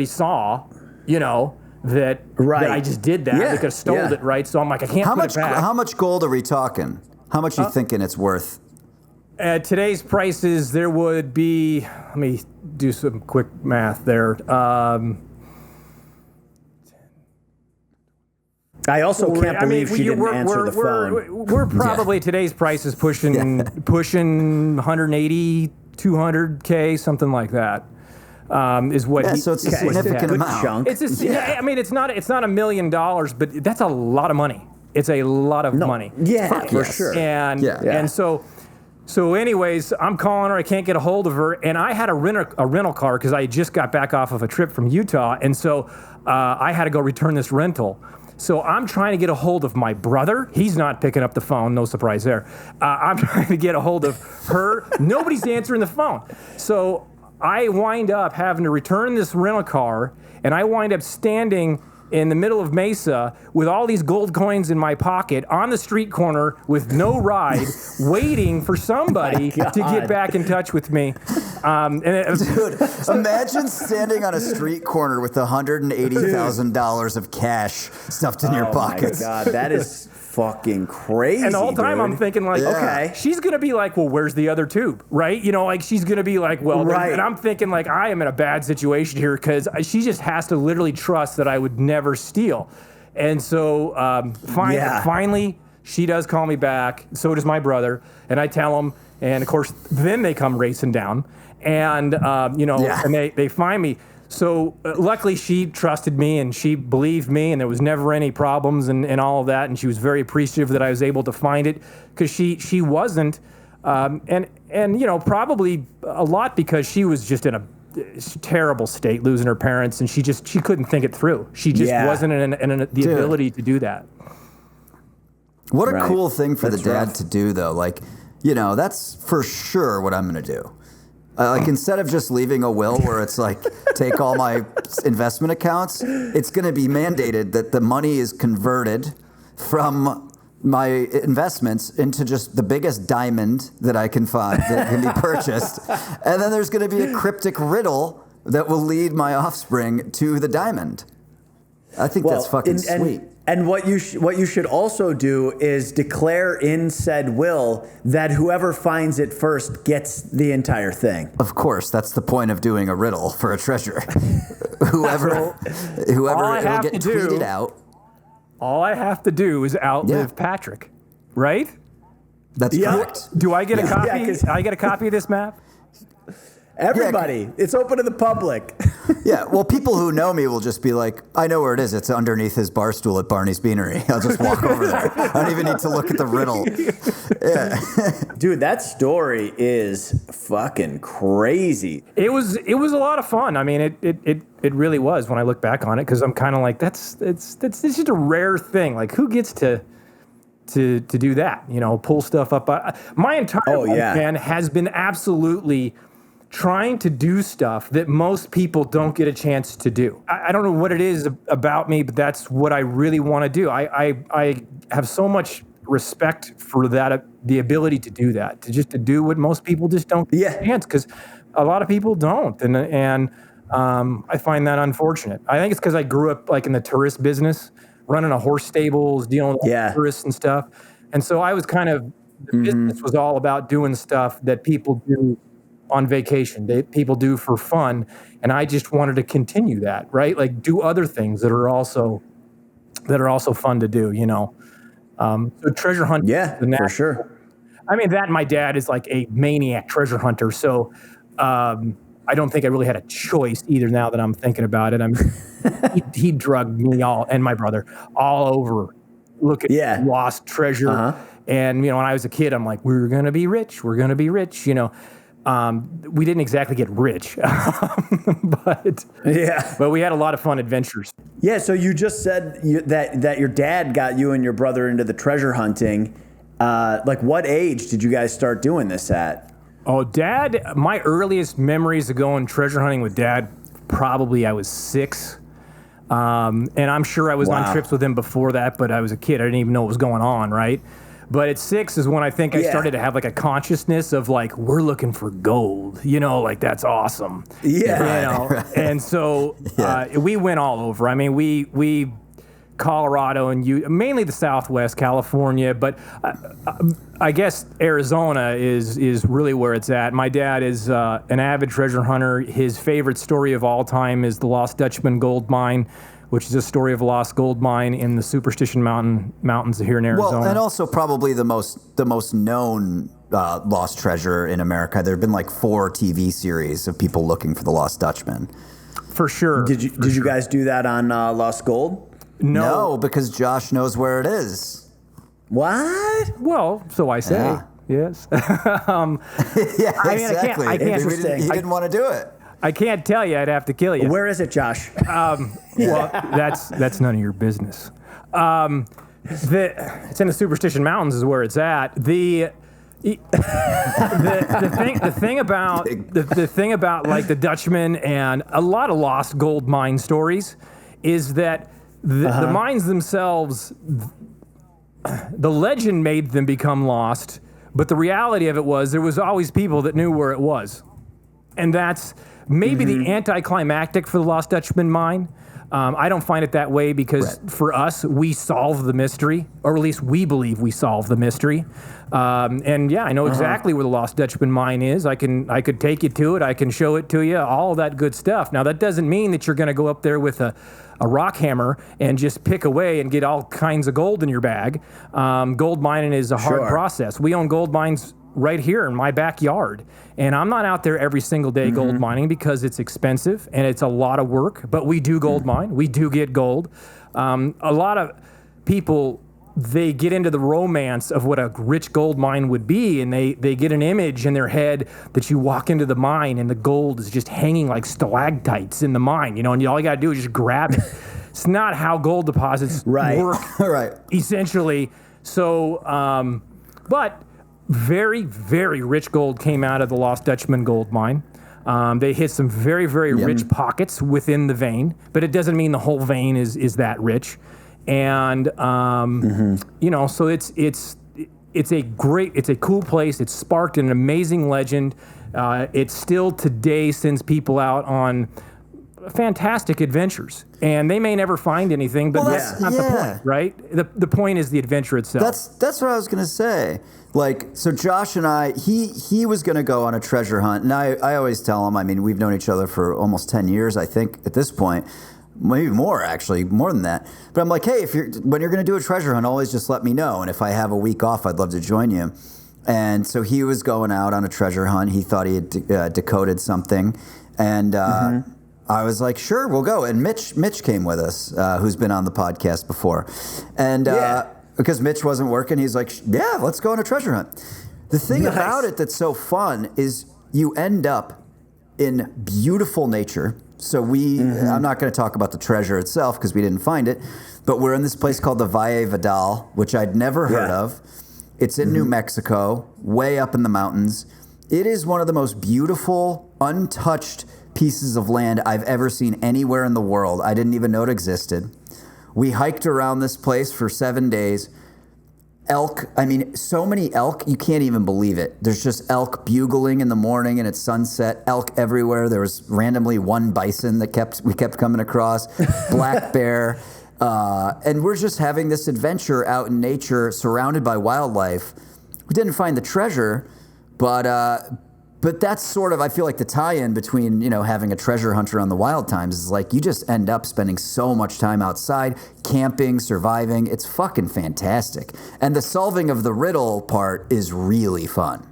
saw, that I just did that? They could have stole it, right? So I'm like, I can't put it back. How much gold are we talking? How much are you thinking it's worth? At today's prices, there would be, let me do some quick math there. I also can't believe she didn't answer the phone. We're probably today's prices pushing 180, 200K, something like that. Is what? So it's a significant amount. Chunk. I mean, it's not $1 million, but that's a lot of money. It's a lot of money. Yeah, for sure. And so So anyways, I'm calling her. I can't get a hold of her. And I had a rental car because I just got back off of a trip from Utah. And so I had to go return this rental. So I'm trying to get a hold of my brother. He's not picking up the phone. No surprise there. I'm trying to get a hold of her. Nobody's answering the phone. So I wind up having to return this rental car. And I wind up standing in the middle of Mesa with all these gold coins in my pocket on the street corner with no ride, waiting for somebody to get back in touch with me. Dude, imagine standing on a street corner with $180,000 of cash stuffed in your pockets. Oh my God, that is fucking crazy. And the whole time I'm thinking like, Yeah. okay, she's going to be like, well, where's the other tube? Right? You know, like she's going to be like, well, Right. And I'm thinking like, I am in a bad situation here because she just has to literally trust that I would never steal. And so finally, she does call me back. So does my brother. And I tell him, and of course, then they come racing down and, and they find me. So luckily she trusted me and she believed me and there was never any problems and all of that. And she was very appreciative that I was able to find it because she wasn't. Probably a lot because she was just in a terrible state, losing her parents. And she couldn't think it through. She just wasn't in the ability to do that. What a cool thing for the dad to do, though. Like, that's for sure what I'm going to do. Like, instead of just leaving a will where it's like, take all my investment accounts, it's going to be mandated that the money is converted from my investments into just the biggest diamond that I can find that can be purchased. And then there's going to be a cryptic riddle that will lead my offspring to the diamond. I think that's fucking sweet. And what you should also do is declare in said will that whoever finds it first gets the entire thing. Of course, that's the point of doing a riddle for a treasure. whoever it'll get tweeted out. All I have to do is outlive Patrick, right? That's correct. Do I get a copy? Yeah, I get a copy of this map? Everybody, it's open to the public. Yeah, well, people who know me will just be like, I know where it is. It's underneath his bar stool at Barney's Beanery. I'll just walk over there. I don't even need to look at the riddle. Yeah. Dude, that story is fucking crazy. It was a lot of fun. I mean, it really was when I look back on it because I'm kind of like, it's just a rare thing. Like, who gets to do that? Pull stuff up. My entire life, man, has been absolutely trying to do stuff that most people don't get a chance to do. I don't know what it is about me, but that's what I really want to do. I have so much respect for that, the ability to do that, to do what most people just don't get a chance, because a lot of people don't. And I find that unfortunate. I think it's because I grew up like in the tourist business, running a horse stables, dealing with tourists and stuff. And so I was kind of, the business was all about doing stuff that people do on vacation, people do for fun, and I just wanted to continue that, right? Like do other things that are also fun to do, So treasure hunt, for sure. I mean, that and my dad is like a maniac treasure hunter, so I don't think I really had a choice either. Now that I'm thinking about it, he drugged me and my brother all over looking at lost treasure, and when I was a kid, I'm like, we're gonna be rich, we didn't exactly get rich, but we had a lot of fun adventures. Yeah, so you just said that your dad got you and your brother into the treasure hunting. Like, what age did you guys start doing this at? Oh, Dad, my earliest memories of going treasure hunting with Dad, probably I was 6. And I'm sure I was on trips with him before that, but I was a kid. I didn't even know what was going on, right? But at 6 is when I think I started to have like a consciousness of like, we're looking for gold, like that's awesome. Yeah. And so we went all over. I mean, we Colorado and mainly the Southwest, California, but I guess Arizona is really where it's at. My dad is an avid treasure hunter. His favorite story of all time is the Lost Dutchman gold mine, which is a story of a lost gold mine in the Superstition Mountains here in Arizona. Well, and also probably the most known lost treasure in America. There have been like 4 TV series of people looking for the Lost Dutchman. For sure. Did you guys do that on Lost Gold? No, because Josh knows where it is. What? Well, so I say. Yes. Yeah, exactly. I can't He didn't want to do it. I can't tell you. I'd have to kill you. Where is it, Josh? Well, that's none of your business. It's in the Superstition Mountains is where it's at. The thing about like the Dutchman and a lot of lost gold mine stories is that the mines themselves, the legend made them become lost, but the reality of it was there was always people that knew where it was. And that's maybe the anticlimactic for the Lost Dutchman mine. I don't find it that way because for us, we solve the mystery, or at least we believe we solve the mystery. And yeah, I know exactly where the Lost Dutchman mine is. I could take you to it. I can show it to you, all of that good stuff. Now, that doesn't mean that you're going to go up there with a rock hammer and just pick away and get all kinds of gold in your bag. Gold mining is a hard process. We own gold mines right here in my backyard. And I'm not out there every single day gold mining because it's expensive and it's a lot of work, but we do gold mine. We do get gold. A lot of people, they get into the romance of what a rich gold mine would be, and they get an image in their head that you walk into the mine and the gold is just hanging like stalactites in the mine, and all you got to do is just grab it. It's not how gold deposits work, essentially. So, but very, very rich gold came out of the Lost Dutchman gold mine. They hit some very, very rich pockets within the vein, but it doesn't mean the whole vein is that rich. And so it's a cool place. It's sparked an amazing legend. It still today sends people out on fantastic adventures, and they may never find anything, but that's not the point, right? The point is the adventure itself. That's what I was gonna say. Like, so Josh and I, he was gonna go on a treasure hunt, and I always tell him. I mean, we've known each other for almost 10 years, I think, at this point. Maybe more, actually, more than that. But I'm like, hey, when you're going to do a treasure hunt, always just let me know. And if I have a week off, I'd love to join you. And so he was going out on a treasure hunt. He thought he had decoded something. And I was like, sure, we'll go. And Mitch came with us, who's been on the podcast before. And because Mitch wasn't working, he's like, yeah, let's go on a treasure hunt. The thing about it that's so fun is you end up in beautiful nature. So I'm not going to talk about the treasure itself because we didn't find it, but we're in this place called the Valle Vidal, which I'd never heard of. It's in New Mexico, way up in the mountains. It is one of the most beautiful, untouched pieces of land I've ever seen anywhere in the world. I didn't even know it existed. We hiked around this place for 7 days. Elk, I mean, so many elk, you can't even believe it. There's just elk bugling in the morning and at sunset, elk everywhere. There was randomly one bison that we kept coming across, black bear. And we're just having this adventure out in nature surrounded by wildlife. We didn't find the treasure, but that's sort of, I feel like the tie-in between, having a treasure hunter on the Wild Times is like you just end up spending so much time outside, camping, surviving. It's fucking fantastic. And the solving of the riddle part is really fun.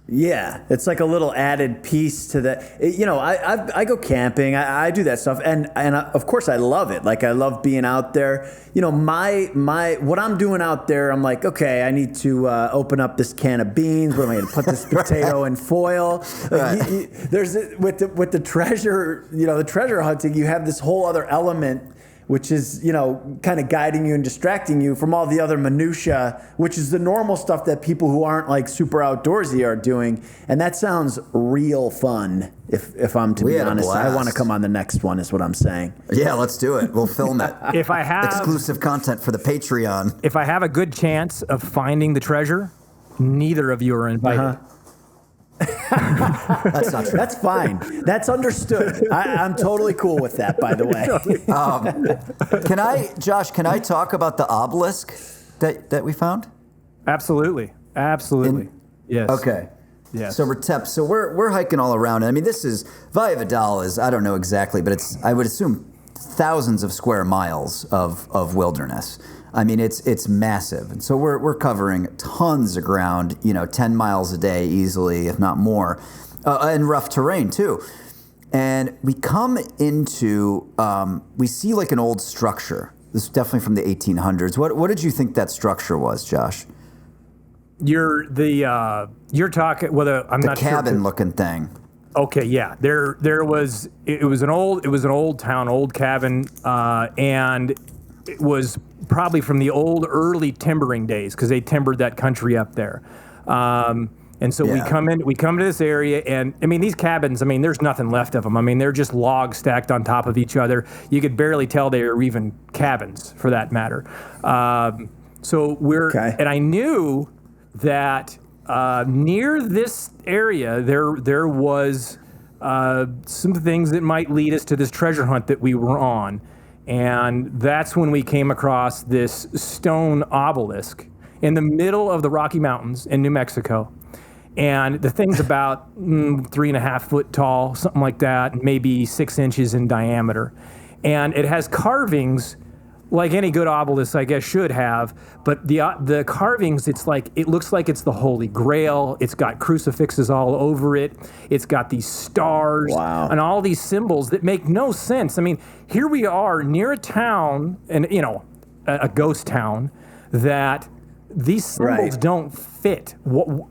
Yeah, it's like a little added piece to the. I go camping. I do that stuff, and of course I love it. Like I love being out there. My what I'm doing out there. I'm like, okay, I need to open up this can of beans. Where am I going to put this potato in foil? There's with the treasure. The treasure hunting. You have this whole other element, which is, kind of guiding you and distracting you from all the other minutia, which is the normal stuff that people who aren't like super outdoorsy are doing. And that sounds real fun, if I'm to be honest. I want to come on the next one, is what I'm saying. Yeah, let's do it. We'll film it. If I have exclusive content for the Patreon. If I have a good chance of finding the treasure, neither of you are invited. That's not true. That's fine. That's understood. I'm totally cool with that, by the way. Josh, can I talk about the obelisk that we found? Absolutely. Yes. Okay. Yes. So we're hiking all around. I mean, this is Valle Vidal is, I don't know exactly, but I would assume thousands of square miles of wilderness. I mean, it's massive. And so we're covering tons of ground, 10 miles a day easily, if not more, and rough terrain too. And we come into, we see like an old structure. This is definitely from the 1800s. What did you think that structure was, Josh? you're talking whether I'm The not sure. cabin-looking thing. Okay, yeah. It was an old town, old cabin, and it was probably from the early timbering days because they timbered that country up there. And so we come to this area, and I mean these cabins. I mean, there's nothing left of them. I mean, they're just logs stacked on top of each other. You could barely tell they were even cabins, for that matter. And I knew that near this area there was some things that might lead us to this treasure hunt that we were on, and that's when we came across this stone obelisk in the middle of the Rocky Mountains in New Mexico. And the thing's about 3.5 foot tall, something like that, maybe 6 inches in diameter. And it has carvings like any good obelisk, I guess, should have. But the carvings, it looks like it's the Holy Grail. It's got crucifixes all over it. It's got these stars and all these symbols that make no sense. I mean, here we are near a town, and a ghost town, that these symbols don't fit.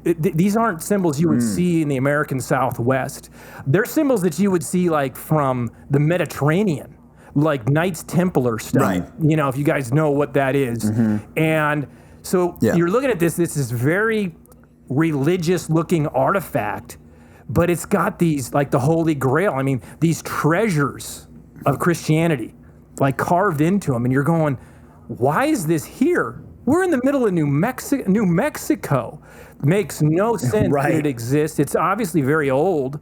These aren't symbols you would see in the American Southwest. They're symbols that you would see like from the Mediterranean, like Knights Templar stuff. Right. If you guys know what that is. Mm-hmm. And so you're looking at this is very religious looking artifact, but it's got these, like the Holy Grail. I mean, these treasures of Christianity, like carved into them. And you're going, why is this here? We're in the middle of New Mexico. Makes no sense that it exists. It's obviously very old.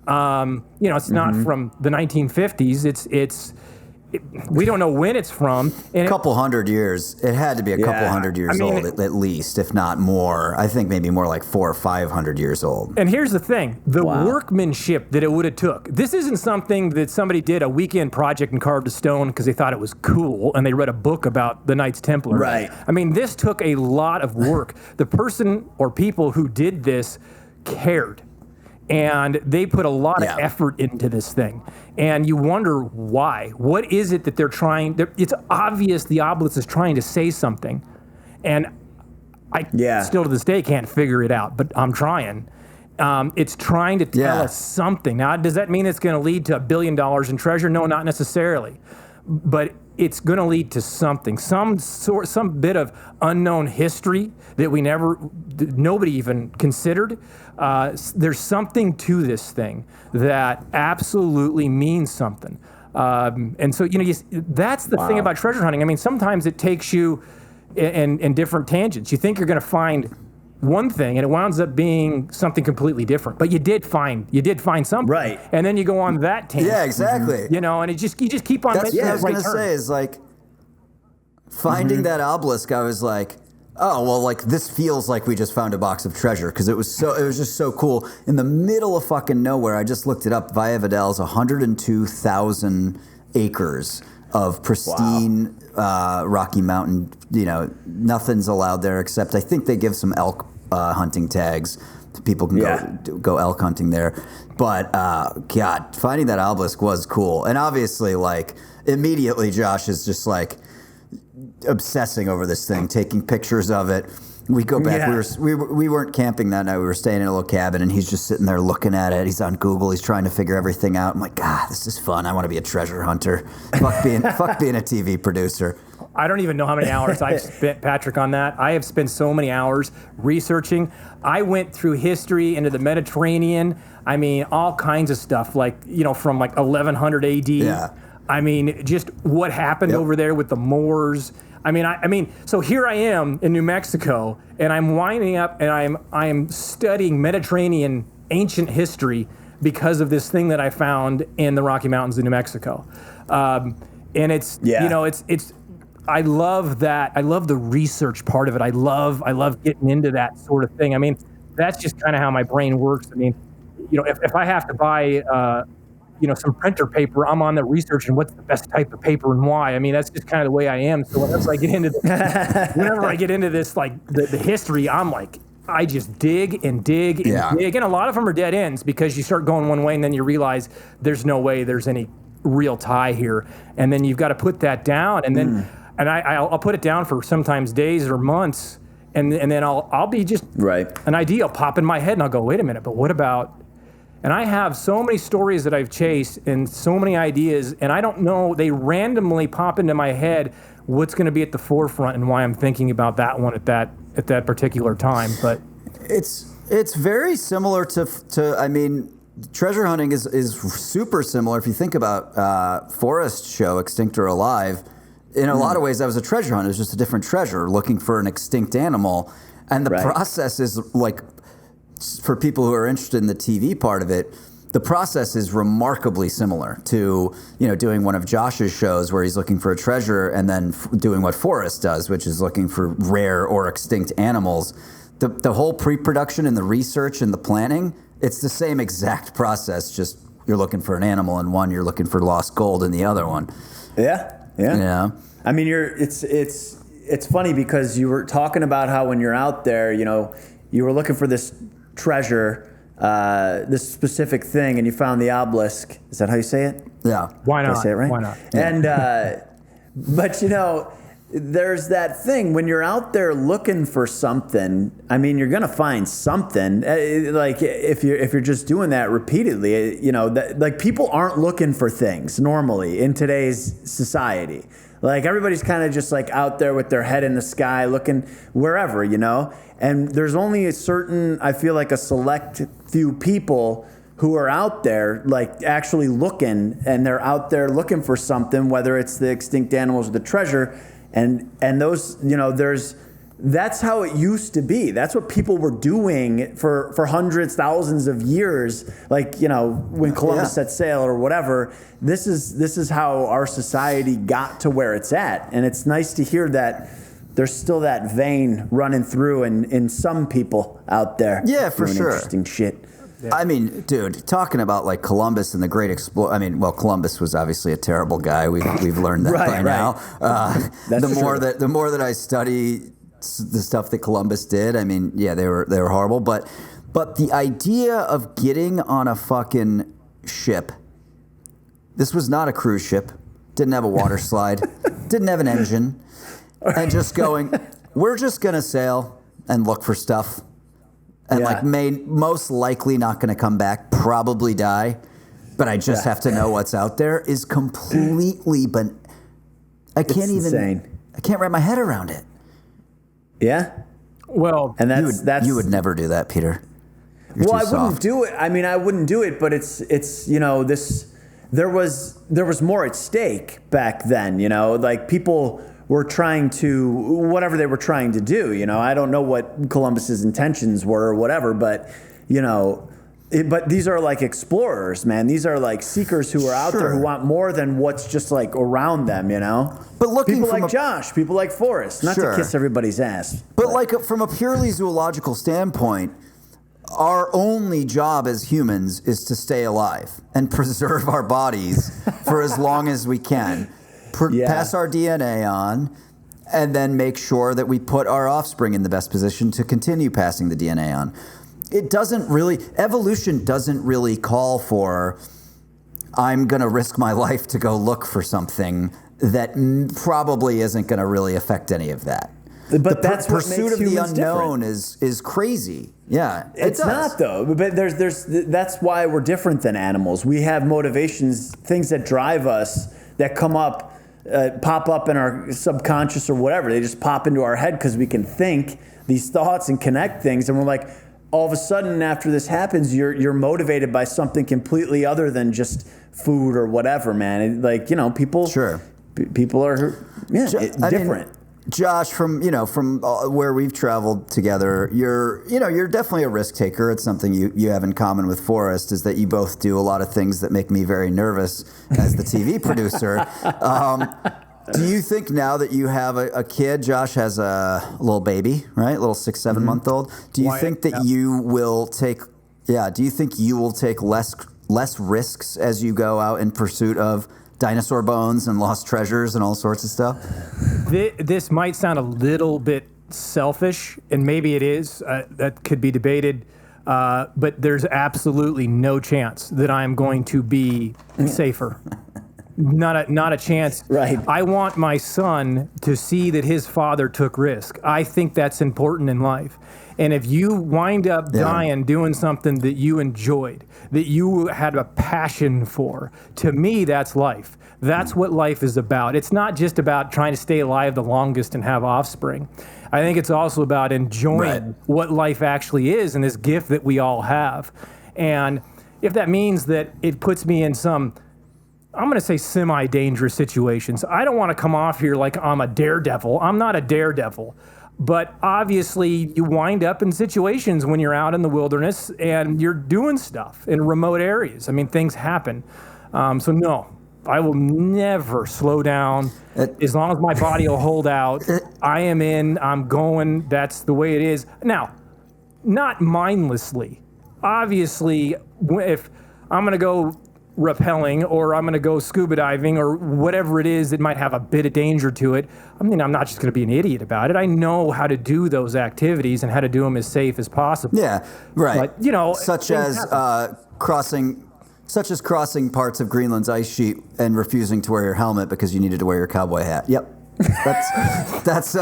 It's not from the 1950s. We don't know when it's from. A couple hundred years. It had to be a couple hundred years old at least, if not more. I think maybe more like 400 or 500 years old. And here's the thing. The workmanship that it would have took. This isn't something that somebody did a weekend project and carved a stone because they thought it was cool and they read a book about the Knights Templar. Right. I mean, this took a lot of work. The person or people who did this cared. And they put a lot of effort into this thing. And you wonder why. What is it that they're trying? It's obvious the obelisk is trying to say something. And I still to this day can't figure it out, but I'm trying. It's trying to tell us something. Now, does that mean it's going to lead to $1 billion in treasure? No, not necessarily. But it's going to lead to something, some bit of unknown history that nobody even considered. There's something to this thing that absolutely means something. And so, that's the thing about treasure hunting. I mean, sometimes it takes you in different tangents. You think you're going to find one thing and it winds up being something completely different, but you did find something, right? And then you go on that tangent. Yeah, exactly. And you just keep on. That's what I was going to say is like finding that obelisk. I was like, oh well, like this feels like we just found a box of treasure because it was just so cool in the middle of fucking nowhere. I just looked it up. Via Vidal's 102,000 acres of pristine Rocky Mountain. Nothing's allowed there except I think they give some elk hunting tags. People can go elk hunting there. But God, finding that obelisk was cool. And obviously, like immediately, Josh is just like obsessing over this thing, taking pictures of it. We go back. We weren't camping that night. We were staying in a little cabin, and he's just sitting there looking at it. He's on Google. He's trying to figure everything out. I'm like, God, this is fun. I want to be a treasure hunter. Fuck being a TV producer. I don't even know how many hours I've spent, Patrick, on that. I have spent so many hours researching. I went through history into the Mediterranean. I mean, all kinds of stuff, like from like 1100 AD. Yeah. I mean, just what happened over there with the Moors. I mean, so here I am in New Mexico, and I'm winding up, and I'm studying Mediterranean ancient history because of this thing that I found in the Rocky Mountains of New Mexico, and it's it's. I love that. I love the research part of it. I love getting into that sort of thing. I mean, that's just kind of how my brain works. I mean, if I have to buy some printer paper, I'm on the research and what's the best type of paper and why. I mean, that's just kind of the way I am. So whenever I get into this, like the history, I'm like, I just dig and dig and dig. And a lot of them are dead ends because you start going one way and then you realize there's no way there's any real tie here. And then you've got to put that down. And then, and I'll put it down for sometimes days or months. and then I'll be just an idea will pop in my head, and I'll go, wait a minute, but what about? And I have so many stories that I've chased and so many ideas, and I don't know, they randomly pop into my head what's going to be at the forefront and why I'm thinking about that one at that particular time. But it's very similar to I mean, treasure hunting is super similar. If you think about Forrest's show, Extinct or Alive, in a lot of ways that was a treasure hunt. It was just a different treasure, looking for an extinct animal. And the process is like, for people who are interested in the TV part of it, the process is remarkably similar to, doing one of Josh's shows where he's looking for a treasure and then doing what Forrest does, which is looking for rare or extinct animals. The whole pre-production and the research and the planning, it's the same exact process, just you're looking for an animal in one, you're looking for lost gold in the other one. Yeah. I mean, it's funny because you were talking about how when you're out there, you were looking for this treasure, this specific thing, and you found the obelisk. Is that how you say it? Yeah. Why not? Did I say it right? Why not? And but there's that thing when you're out there looking for something. I mean, you're gonna find something. Like if you're just doing that repeatedly, like people aren't looking for things normally in today's society. Like everybody's kind of just like out there with their head in the sky looking wherever, and there's only I feel like a select few people who are out there like actually looking, and they're out there looking for something, whether it's the extinct animals or the treasure, and those, that's how it used to be. That's what people were doing for hundreds, thousands of years. Like, when Columbus set sail or whatever, this is how our society got to where it's at. And it's nice to hear that there's still that vein running through in some people out there. Yeah, for doing sure. Interesting shit. Yeah. I mean, dude, talking about like Columbus and the great explorer. I mean, well, Columbus was obviously a terrible guy. We've learned that by now. The more that I study the stuff that Columbus did, I mean, yeah, they were horrible. But the idea of getting on a fucking ship. This was not a cruise ship. Didn't have a water slide. Didn't have an engine. And just going, we're just gonna sail and look for stuff. And most likely not going to come back, probably die, but I just have to know what's out there is completely, but I can't I can't wrap my head around it. Yeah. Well, and that's you would never do that, Peter. I wouldn't do it. I mean, I wouldn't do it, but it's there was more at stake back then, like people were trying to, whatever they were trying to do, I don't know what Columbus's intentions were or whatever, but, but these are like explorers, man. These are like seekers who are out there who want more than what's just like around them, But looking people like Josh, people like Forrest, not to kiss everybody's ass. But like from a purely zoological standpoint, our only job as humans is to stay alive and preserve our bodies for as long as we can. Pass our DNA on, and then make sure that we put our offspring in the best position to continue passing the DNA on. Evolution doesn't really call for, I'm going to risk my life to go look for something that probably isn't going to really affect any of that. But that's what pursuit makes of the unknown different. is crazy. Yeah, it's not though. But that's why we're different than animals. We have motivations, things that drive us that come up. Pop up in our subconscious or whatever. They just pop into our head because we can think these thoughts and connect things. And we're like, all of a sudden after this happens, you're motivated by something completely other than just food or whatever, man. People are different. Josh, from where we've traveled together, you're definitely a risk taker. It's something you have in common with Forrest, is that you both do a lot of things that make me very nervous as the TV producer. Do you think now that you have a kid, Josh has a little baby, right? A little 6-7 month old. Do you think that you will take? Yeah. Do you think you will take less risks as you go out in pursuit of dinosaur bones and lost treasures and all sorts of stuff? This might sound a little bit selfish, and maybe it is. That could be debated. But there's absolutely no chance that I'm going to be safer. Not a chance. Right. I want my son to see that his father took risk. I think that's important in life. And if you wind up dying doing something that you enjoyed, that you had a passion for, to me, that's life. That's what life is about. It's not just about trying to stay alive the longest and have offspring. I think it's also about enjoying what life actually is and this gift that we all have. And if that means that it puts me in some, I'm going to say semi-dangerous situations. I don't want to come off here like I'm a daredevil. I'm not a daredevil. But obviously, you wind up in situations when you're out in the wilderness and you're doing stuff in remote areas. I mean, things happen. So no, I will never slow down. As long as my body will hold out, I am in, I'm going, that's the way it is. Now, not mindlessly. Obviously, if I'm going to go rappelling or I'm going to go scuba diving or whatever it is that might have a bit of danger to it, I mean, I'm not just going to be an idiot about it. I know how to do those activities and how to do them as safe as possible. Yeah, right. But, you know, such as crossing parts of Greenland's ice sheet and refusing to wear your helmet because you needed to wear your cowboy hat. Yep. That's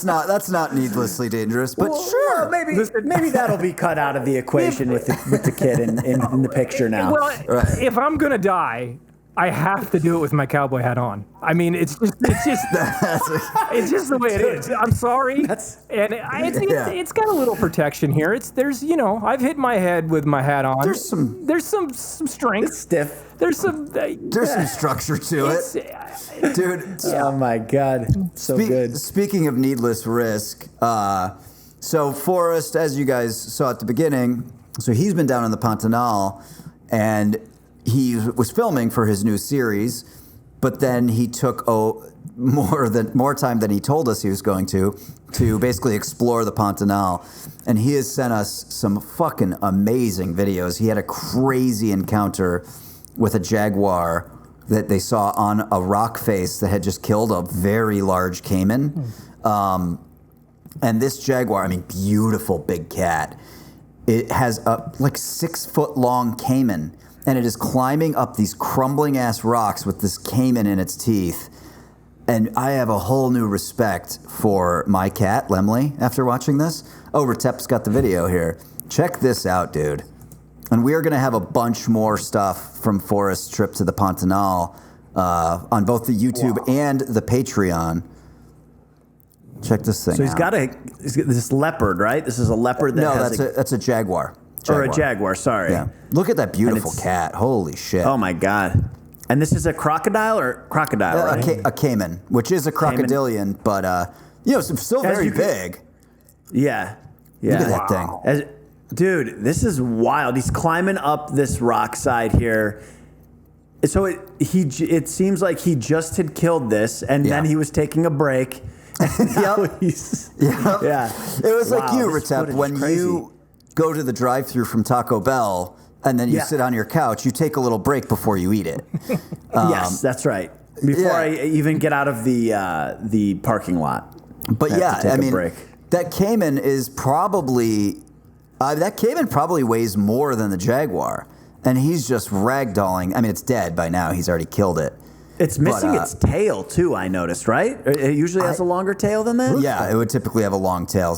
no, that's not needlessly dangerous, but sure. Well, maybe that'll be cut out of the equation with the kid in the picture now. Well, if I'm gonna die, I have to do it with my cowboy hat on. I mean, it's just the way it is. I'm sorry, it's got a little protection here. There's I've hit my head with my hat on. There's some It's strength. stiff. There's some structure to it, dude. Oh my God, so good. Speaking of needless risk, so Forrest, as you guys saw at the beginning, so he's been down in the Pantanal, and he was filming for his new series, but then he took more time than he told us he was going to basically explore the Pantanal. And he has sent us some fucking amazing videos. He had a crazy encounter with a jaguar that they saw on a rock face that had just killed a very large caiman. And this jaguar, I mean, beautiful big cat. It has a 6 foot long caiman, and it is climbing up these crumbling ass rocks with this caiman in its teeth. And I have a whole new respect for my cat, Lemley, after watching this. Oh, Retep's got the video here. Check this out, dude. And we are going to have a bunch more stuff from Forrest's trip to the Pantanal on both the YouTube and the Patreon. Check this thing out. So he's got this leopard, right? This is a leopard that that's a jaguar. Or a jaguar, sorry. Yeah. Look at that beautiful cat. Holy shit. Oh, my God. And this is a crocodile right? A caiman, which is a crocodilian, but, still very big. Yeah. Look at that thing. Dude, this is wild. He's climbing up this rock side here. So it seems like he just had killed this, and then he was taking a break. Yeah. It was like you, Retep, when you go to the drive-thru from Taco Bell, and then you sit on your couch, you take a little break before you eat it. Yes, that's right. Before I even get out of the parking lot. But that caiman is probably weighs more than the jaguar, and he's just ragdolling. I mean, it's dead by now. He's already killed it. It's missing its tail too. I noticed, right? It usually has a longer tail than that. Yeah, it would typically have a long tail.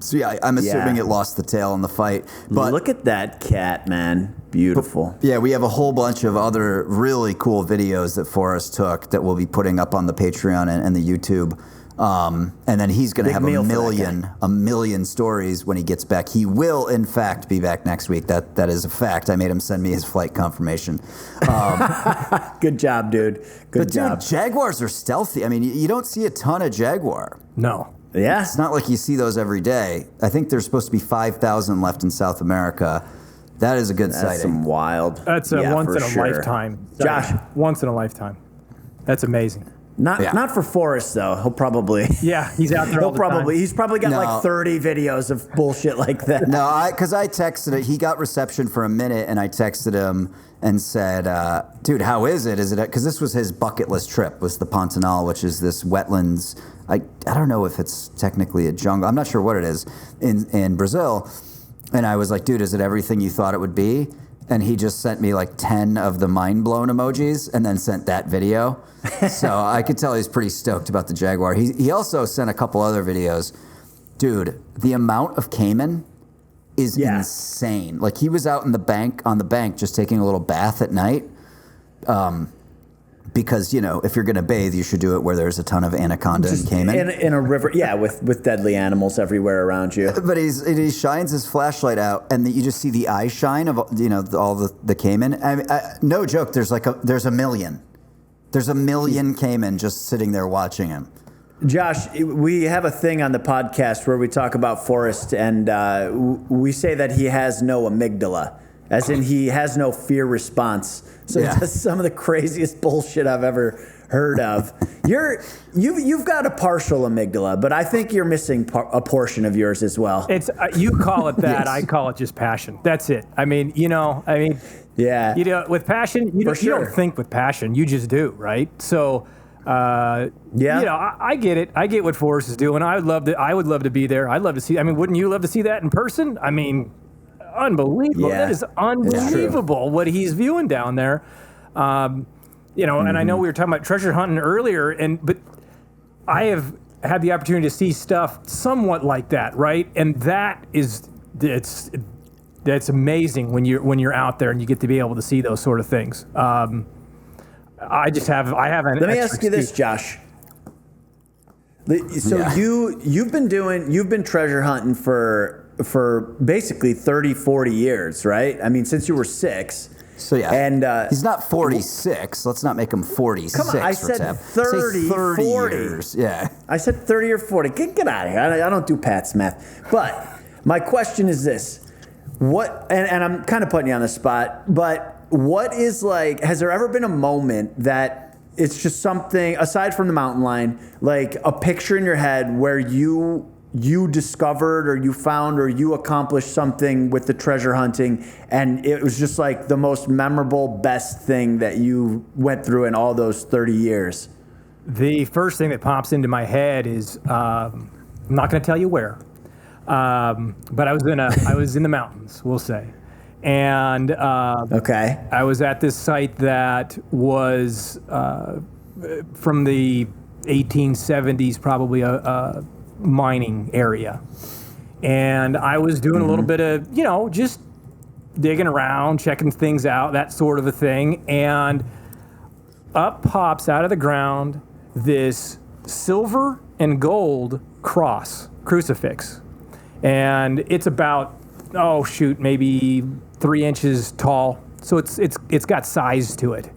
So I'm assuming it lost the tail in the fight. But look at that cat, man. Beautiful. Yeah, we have a whole bunch of other really cool videos that Forrest took that we'll be putting up on the Patreon and the YouTube. And then he's going to have a million stories when he gets back. He will, in fact, be back next week. That is a fact. I made him send me his flight confirmation. Good job, dude. Good job. Dude, jaguars are stealthy. I mean, you don't see a ton of jaguar. No. Yeah. It's not like you see those every day. I think there's supposed to be 5,000 left in South America. That is a good sighting. That's some wild. That's a once in a lifetime. Josh. Once in a lifetime. That's amazing. Not for Forrest though. He'll probably he's out there all the time. He's probably got like 30 videos of bullshit like that. No, because I texted it. He got reception for a minute, and I texted him and said, "Dude, how is it? Is it?" Because this was his bucket list trip. Was the Pantanal, which is this wetlands. I don't know if it's technically a jungle. I'm not sure what it is in Brazil. And I was like, "Dude, is it everything you thought it would be?" and he just sent me like 10 of the mind blown emojis and then sent that video. So I could tell he's pretty stoked about the Jaguar. He also sent a couple other videos. Dude, the amount of caiman is insane. Like he was out on the bank just taking a little bath at night. Because, if you're going to bathe, you should do it where there's a ton of anaconda and caiman. In a river, with deadly animals everywhere around you. But he shines his flashlight out, and you just see the eye shine of, all the caiman. No joke, there's a million. There's a million caiman just sitting there watching him. Josh, we have a thing on the podcast where we talk about Forrest, and we say that he has no amygdala, as in he has no fear response. So that's some of the craziest bullshit I've ever heard of. You've got a partial amygdala, but I think you're missing a portion of yours as well. It's you call it that. Yes. I call it just passion. That's it. With passion, you don't think with passion. You just do, right? So, I get it. I get what Forrest is doing. I would love to be there. I'd love to see. Wouldn't you love to see that in person? Unbelievable. Yeah. That is unbelievable what he's viewing down there. And I know we were talking about treasure hunting earlier, but I have had the opportunity to see stuff somewhat like that, right? And that's amazing when you're out there and you get to be able to see those sort of things. I haven't. Let me ask you this, Josh. So you've been treasure hunting for basically 30, 40 years, right? Since you were 6. So and he's not 46. Let's not make him 46. Come on, I said 30 40 years. Yeah, I said 30 or 40. Get out of here. I don't do Pat's math. But my question is this: what? And I'm kind of putting you on the spot. But what is has there ever been a moment that it's just something aside from the mountain lion, like a picture in your head where you discovered or you found or you accomplished something with the treasure hunting and it was just like the most memorable, best thing that you went through in all those 30 years? The first thing that pops into my head is, I'm not going to tell you where, but I was in the mountains, we'll say. And I was at this site that was from the 1870s, probably a mining area, and I was doing a little bit of just digging around, checking things out, that sort of a thing, and up pops out of the ground this silver and gold crucifix, and it's about maybe 3 inches tall, so it's got size to it.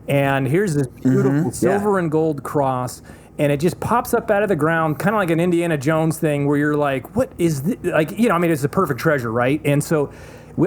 And here's this beautiful silver and gold cross. And it just pops up out of the ground, kind of like an Indiana Jones thing where you're like, what is this? It's a perfect treasure, right? And so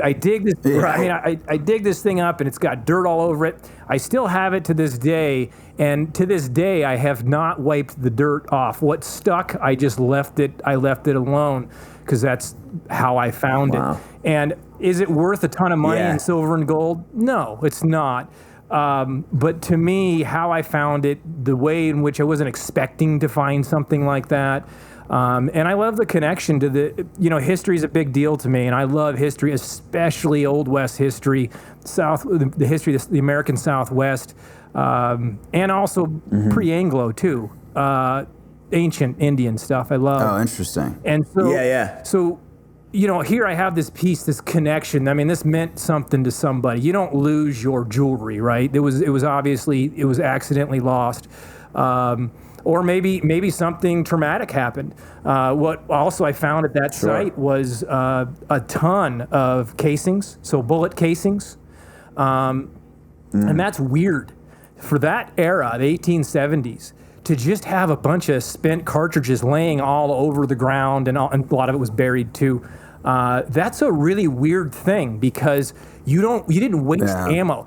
I dig this, I dig this thing up and it's got dirt all over it. I still have it to this day. And to this day, I have not wiped the dirt off. What stuck, I just left it alone because that's how I found it. And is it worth a ton of money in silver and gold? No, it's not. But to me, how I found it, the way in which I wasn't expecting to find something like that. And I love the connection to history is a big deal to me. And I love history, especially Old West history, the history of the American Southwest, and also pre-Anglo too. Ancient Indian stuff I love. Oh, interesting. And so, so here I have this piece, this connection. This meant something to somebody. You don't lose your jewelry, right? It was accidentally lost. Or maybe something traumatic happened. What also I found at that site was a ton of casings, so bullet casings. And that's weird. For that era, the 1870s, to just have a bunch of spent cartridges laying all over the ground and a lot of it was buried too. That's a really weird thing because you didn't waste ammo.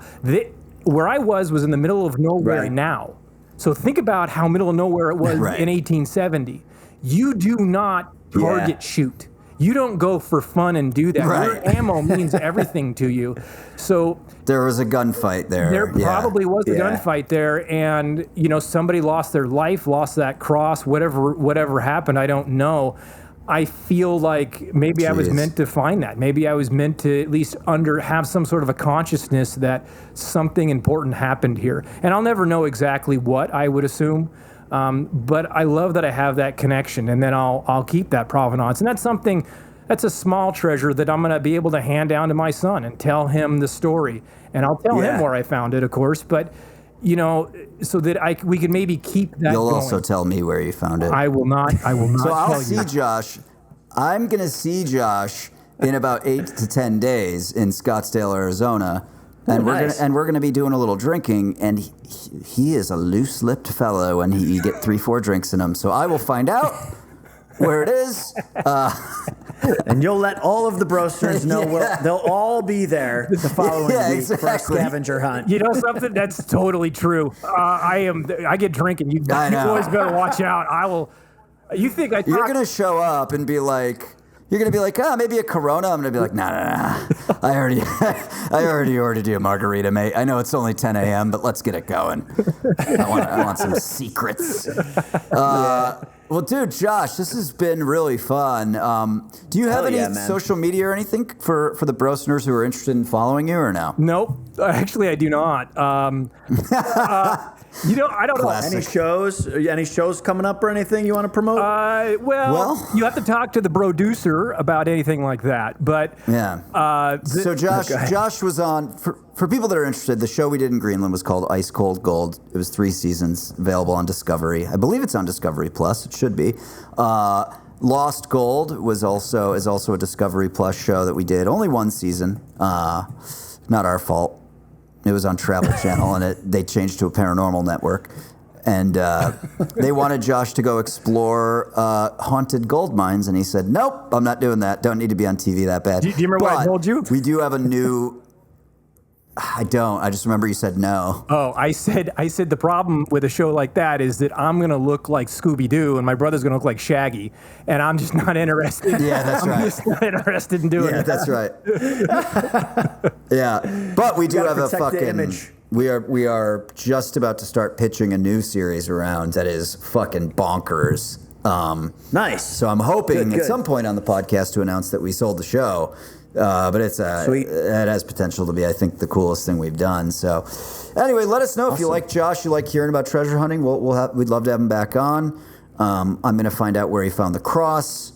Where I was in the middle of nowhere now. So think about how middle of nowhere it was in 1870. You do not target shoot. You don't go for fun and do that. Your ammo means everything to you. So there was a gunfight there. There probably was a gunfight there, and somebody lost their life, lost that cross, whatever happened, I don't know. I feel like maybe I was Jeez. meant to find that. Maybe I was meant to at least have some sort of a consciousness that something important happened here. And I'll never know exactly what, I would assume. But I love that I have that connection, and then I'll keep that provenance. And that's a small treasure that I'm going to be able to hand down to my son and tell him the story. And I'll tell him where I found it, of course, but so that we can maybe keep that You'll going. also tell me where you found it. I will not So I'll tell see you. Josh. I'm going to see Josh in about 8 to 10 days in Scottsdale, Arizona. And we're gonna be doing a little drinking, and he is a loose-lipped fellow, and you get 3-4 drinks in him. So I will find out where it is. And you'll let all of the brosters know. They'll all be there the following week for a scavenger hunt. You know something? That's totally true. I get drinking. You boys better watch out. I will. You think You're gonna show up and be like. You're gonna be like, maybe a Corona. I'm gonna be like, nah. I already ordered you a margarita, mate. I know it's only 10 a.m., but let's get it going. I want some secrets. Well, dude, Josh, this has been really fun. Do you have any social media or anything for the brosners who are interested in following you, or no? Nope. Actually, I do not. I don't Classic. know. Any shows coming up or anything you want to promote? Well, you have to talk to the producer about anything like that. But yeah. So Josh was on for people that are interested. The show we did in Greenland was called Ice Cold Gold. It was 3 seasons, available on Discovery. I believe it's on Discovery Plus. It should be. Lost Gold is also a Discovery Plus show that we did. Only 1 season. Not our fault. It was on Travel Channel, and they changed to a paranormal network. And they wanted Josh to go explore haunted gold mines, and he said, nope, I'm not doing that. Don't need to be on TV that bad. Do you remember what I told you? We do have a new... I don't. I just remember you said no. Oh, I said the problem with a show like that is that I'm going to look like Scooby-Doo and my brother's going to look like Shaggy, and I'm just not interested. Yeah, that's right. I'm just not interested in doing Yeah, that. that's right. Yeah, but we do have a fucking image. We are just about to start pitching a new series around that is fucking bonkers. Nice. So I'm hoping Good. at some point on the podcast to announce that we sold the show. But it has potential to be, I think, the coolest thing we've done. So, anyway, let us know if you like Josh, you like hearing about treasure hunting. We'd love to have him back on. I'm going to find out where he found the cross.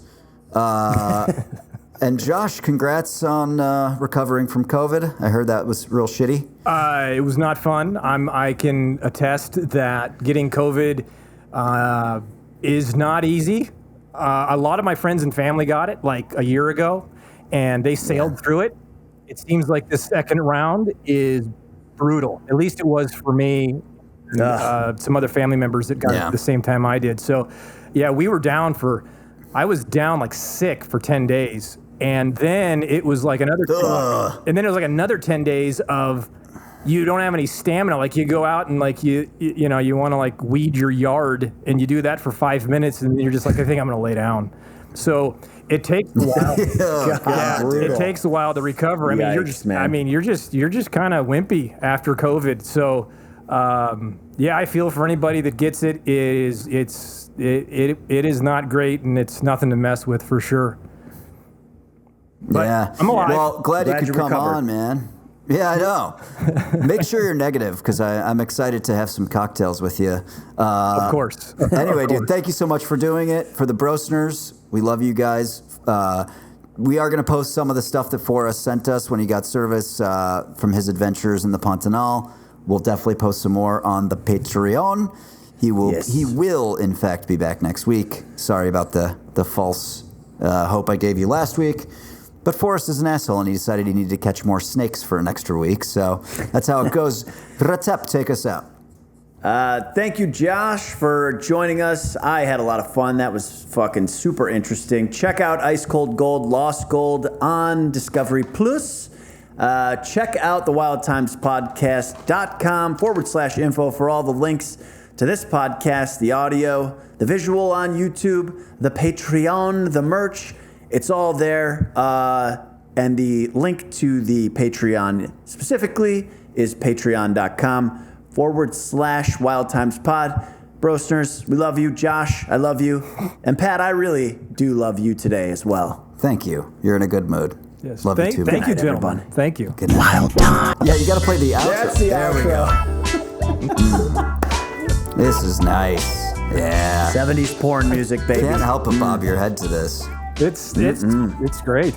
And Josh, congrats on recovering from COVID. I heard that was real shitty. It was not fun. I can attest that getting COVID is not easy. A lot of my friends and family got it like a year ago, and they sailed through it. It seems like the second round is brutal. At least it was for me and some other family members that got it at the same time I did. So, yeah, I was down like sick for 10 days. And then it was like another 10 days of you don't have any stamina. Like you go out and like you want to like weed your yard, and you do that for 5 minutes, and you're just like, I think I'm going to lay down. So it takes a while. It takes a while to recover. You're just kind of wimpy after COVID. So I feel for anybody that gets it. It is not great, and it's nothing to mess with for sure. But I'm alive. Well, glad you could come on, man. Yeah, I know. Make sure you're negative, because I'm excited to have some cocktails with you. Of course. Anyway, dude, thank you so much for doing it. For the brosners, we love you guys. We are going to post some of the stuff that Forrest sent us when he got service from his adventures in the Pantanal. We'll definitely post some more on the Patreon. He will, in fact, be back next week. Sorry about the false hope I gave you last week. But Forrest is an asshole, and he decided he needed to catch more snakes for an extra week. So that's how it goes. Ratep, take us out. Thank you, Josh, for joining us. I had a lot of fun. That was fucking super interesting. Check out Ice Cold Gold, Lost Gold on Discovery Plus. Check out the wildtimespodcast.com/info for all the links to this podcast, the audio, the visual on YouTube, the Patreon, the merch. It's all there. And the link to the Patreon specifically is patreon.com/wildtimespod. Brosters, we love you. Josh, I love you. And Pat, I really do love you today as well. Thank you. You're in a good mood. Yes. Love you too. Thank you, night, gentlemen. everyone. Thank you. Good night. Wild time. Yeah, you got to play the outro. That's the there outro. we go. This is nice. Yeah. 70s porn music, baby. Can't help but bob your head to this. It's great.